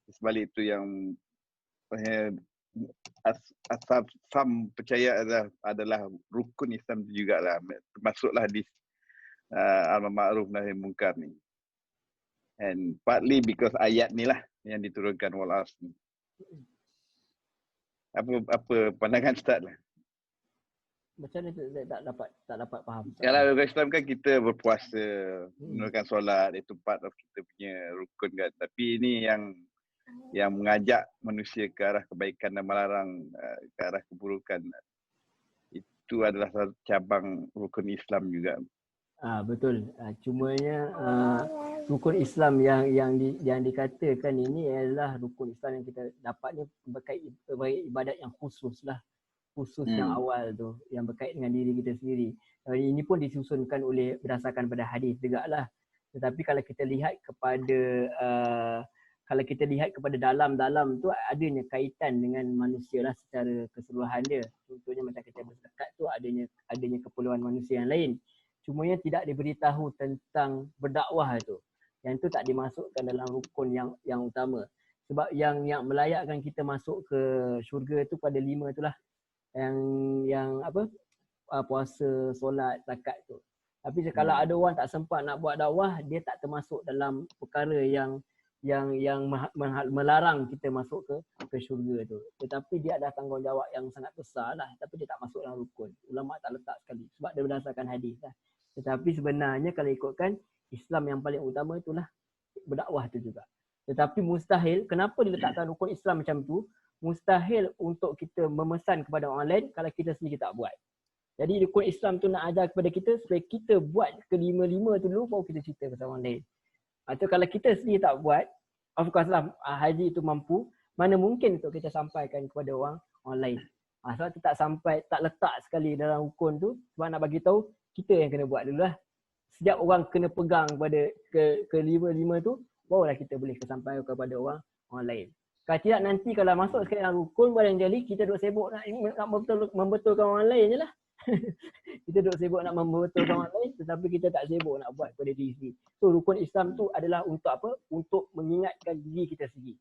sebalik itu yang asam percaya adalah rukun Islam jugalah, termasuklah di amal ma'ruf nahi mungkar ni. And partly because ayat ni lah yang diturunkan wal asr. Apa pandangan Ustaz lah? Macam mana tu tak dapat faham. Kalau orang Islam kan kita berpuasa, menunaikan solat, itu part of kita punya rukun kan. Tapi ini yang mengajak manusia ke arah kebaikan dan melarang ke arah keburukan. Itu adalah satu cabang rukun Islam juga. Betul. Cumanya rukun Islam yang dikatakan ini adalah rukun Islam yang kita dapat ni berkait ibadat yang khusus lah. Khusus yang awal tu, yang berkait dengan diri kita sendiri. Ini pun disusunkan berdasarkan pada hadis juga lah. Tetapi kalau kita lihat kepada dalam-dalam tu, adanya kaitan dengan manusia lah secara keseluruhan dia. Contohnya macam kita berzakat tu adanya keperluan manusia yang lain. Cumanya tidak diberitahu tentang berdakwah tu. Yang tu tak dimasukkan dalam rukun yang utama. Sebab yang melayakkan kita masuk ke syurga tu pada 5 tu lah. Yang puasa, solat, zakat tu. Tapi kalau ada orang tak sempat nak buat dakwah, dia tak termasuk dalam perkara yang melarang kita masuk ke syurga tu. Tetapi dia ada tanggungjawab yang sangat besar lah. Tapi dia tak masuk dalam rukun. Ulama tak letak sekali. Sebab dia berdasarkan hadis lah. Tetapi sebenarnya kalau ikutkan, Islam yang paling utama itulah berdakwah tu juga. Tetapi mustahil, kenapa diletakkan rukun Islam macam tu? Mustahil untuk kita memesan kepada orang lain kalau kita sendiri tak buat. Jadi rukun Islam tu nak ajar kepada kita supaya kita buat ke-5 tu dulu baru kita cerita kepada orang lain. Atau kalau kita sendiri tak buat, of course lah haji itu mampu, mana mungkin untuk kita sampaikan kepada orang lain. Sebab tu tak letak sekali dalam rukun tu, sebab nak bagi tahu kita yang kena buat dulu lah. Setiap orang kena pegang pada ke-5 tu, barulah kita boleh sampaikan kepada orang lain. Kalau tidak nanti kalau masuk sekali dalam rukun, barang jadi kita duk sibuk nak membetulkan orang lain je lah. Kita duk sibuk nak membetulkan orang lain, tetapi kita tak sibuk nak buat pada diri sendiri. So rukun Islam tu adalah untuk apa? Untuk mengingatkan diri kita sendiri.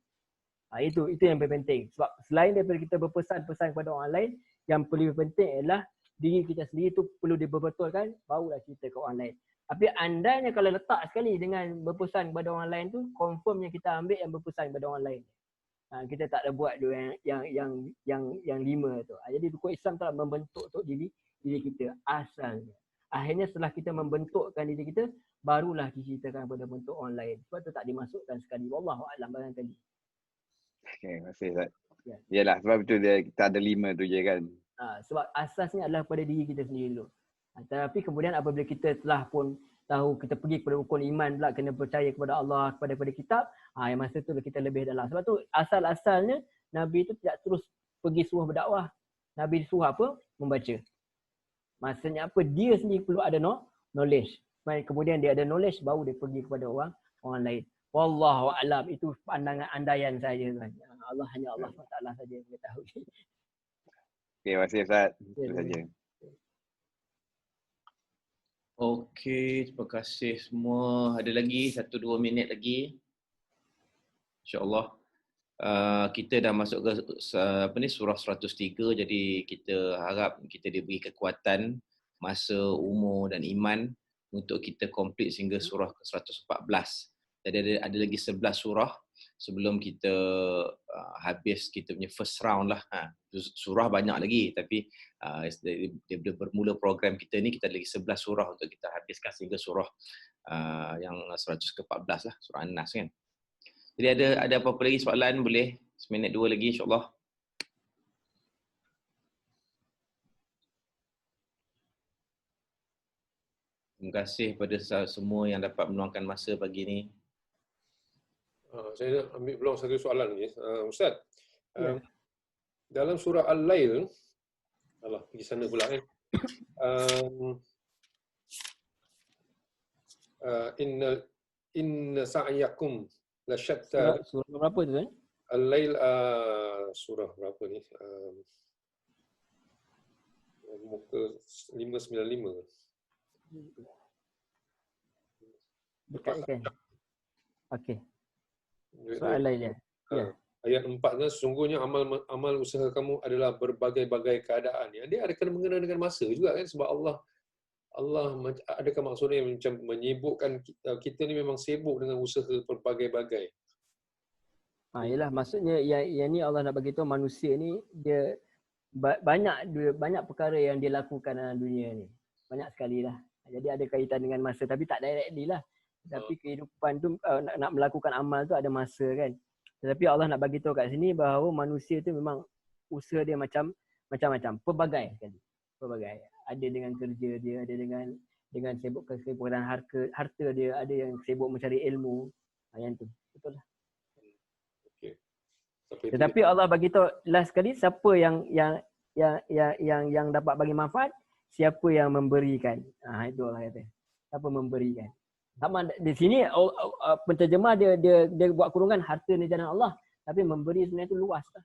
Itu yang paling penting. Sebab selain daripada kita berpesan-pesan kepada orang lain, yang paling penting adalah diri kita sendiri tu perlu diberbetulkan, barulah kita ke orang lain. Tapi andainya kalau letak sekali dengan berpesan kepada orang lain tu, confirmnya kita ambil yang berpesan kepada orang lain. Kita tak ada buat yang 5 tu. Jadi rukun Islam telah membentuk untuk diri kita asalnya. akhirnya setelah kita membentukkan diri kita, barulah diceritakan pada bentuk online. Sebab tu tak dimasukkan sekali. Wallahu a'lam barangkali. Okay, terima kasih Ustaz. Ya. Yalah, sebab betul dia, kita ada 5 tu je kan. Sebab asasnya adalah pada diri kita sendiri dulu. Tapi kemudian apabila kita telah pun tahu, kita pergi kepada rukun iman pula, kena percaya kepada Allah, kepada kitab, yang masa tu kita lebih dalam. Sebab tu asal-asalnya Nabi itu tidak terus pergi suruh berdakwah. Nabi suruh apa? Membaca. Maksudnya apa? Dia sendiri perlu ada knowledge. Kemudian dia ada knowledge, baru dia pergi kepada orang lain. Wallahu a'lam, itu pandangan andaian saya. Allah hanya Allah SWT saja yang mengetahui. Okay, terima kasih Ustaz. Itu saja. Okey, terima kasih semua. Ada lagi 1-2 minit lagi. InsyaAllah. Kita dah masuk ke surah 103, jadi kita harap kita diberi kekuatan, masa, umur dan iman untuk kita komplit sehingga surah ke 114. Jadi ada lagi 11 surah sebelum kita habis kita punya first round lah. Surah banyak lagi, tapi dia bermula program kita ni, kita ada lagi 11 surah untuk kita habiskan sehingga surah yang 114 lah, surah An-Nas kan. Jadi ada apa-apa lagi soalan, boleh seminit 2 lagi insyaAllah. Terima kasih kepada semua yang dapat meluangkan masa pagi ni. Saya nak ambil peluang satu soalan lagi. Ustaz, dalam surah Al-Lail, pergi sana pula kan. Inna sa'yakum la syatta. Surah berapa tu kan? Al-Lail, surah berapa ni? Muka 595. Dekat kan? Okey. Soal lain dia. Ya. Ayat 4 kan, sesungguhnya amal usaha kamu adalah berbagai-bagai keadaan. Dia ada kena mengena dengan masa juga kan, sebab Allah adakah maksudnya macam menyibukkan kita ni memang sibuk dengan usaha berbagai-bagai. Yalah, maksudnya yang ni Allah nak bagi tahu manusia ni dia banyak perkara yang dia lakukan dalam dunia ni. Banyak sekali lah. Jadi ada kaitan dengan masa, tapi tak directly lah. Tapi kehidupan tu nak melakukan amal tu ada masa kan. Tetapi Allah nak bagi tahu kat sini bahawa manusia tu memang usaha dia macam-macam, pelbagai sekali. Pelbagai. Ada dengan kerja dia, ada dengan kesibukan harta dia, ada yang sibuk mencari ilmu. Yang tu. Betul lah. Okey. Tetapi Allah bagi tahu last sekali, siapa yang dapat bagi manfaat, siapa yang memberikan. Itu Allah kata. Siapa memberikan. Sama di sini penterjemah dia buat kurungan harta ni jalan Allah, tapi memberi sebenarnya tu luas lah.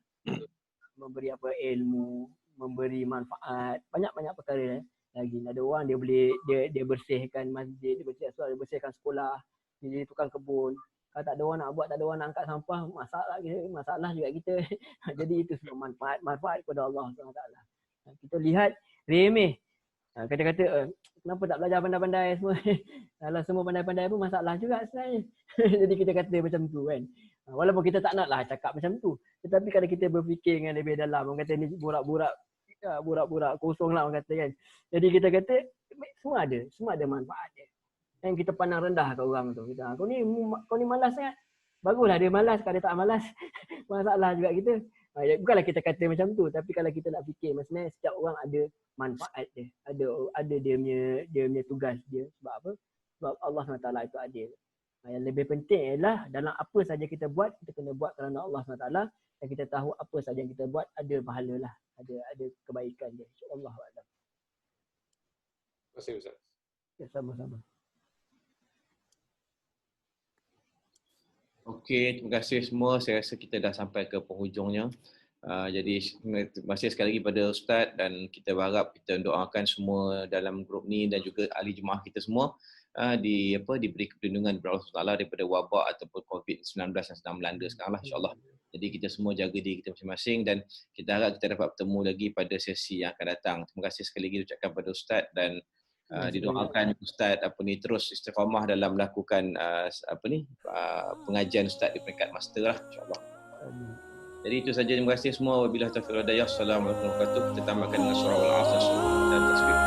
Memberi apa, ilmu, memberi manfaat, banyak perkara lagi. Ada orang dia bersihkan masjid, dia bersihkan sekolah, dia jadi tukang kebun. Kalau tak ada orang nak buat, tak ada orang nak angkat sampah, masalah juga kita. Jadi itu semua manfaat kepada Allah SWT. Kita lihat remeh. Kata-kata kenapa tak belajar pandai-pandai semua. Kalau semua pandai-pandai pun masalah juga sebenarnya. Jadi kita kata macam tu kan. Walaupun kita tak naklah cakap macam tu. Tetapi kalau kita berfikir dengan lebih dalam, orang kata ni burak-burak kosong lah orang kata kan. Jadi kita kata semua ada manfaat dia. Dan kita pandang rendah kat orang tu. Kita, kau ni malas sangat. Baguslah dia malas, kalau dia tak malas masalah juga kita. Bukanlah kita kata macam tu, tapi kalau kita nak fikir, maksudnya setiap orang ada manfaat dia, ada dia punya tugas dia. Sebab apa? Sebab Allah SWT itu adil. Yang lebih penting ialah dalam apa saja kita buat, kita kena buat kerana Allah SWT, dan kita tahu apa saja yang kita buat ada pahala lah, ada kebaikan dia. InsyaAllah. Terima kasih Ustaz. Ya, sama-sama. Okey, terima kasih semua. Saya rasa kita dah sampai ke penghujungnya. Jadi terima kasih sekali lagi pada Ustaz, dan kita berharap kita doakan semua dalam grup ni dan juga ahli jemaah kita semua diberi perlindungan daripada Allah SWT daripada wabak ataupun COVID-19 yang sedang melanda sekarang lah, insyaAllah. Jadi kita semua jaga diri kita masing-masing, dan kita harap kita dapat bertemu lagi pada sesi yang akan datang. Terima kasih sekali lagi ucapkan pada Ustaz, dan didoakan Ustaz terus istiqamah dalam melakukan pengajian Ustaz di peringkat master lah, insyaAllah. Jadi itu saja, terima kasih semua. Wabillahi taufiq wal hidayah. Assalamualaikum warahmatullahi wabarakatuh. Kita tambahkan dengan surah Al-Asr dan tasbih.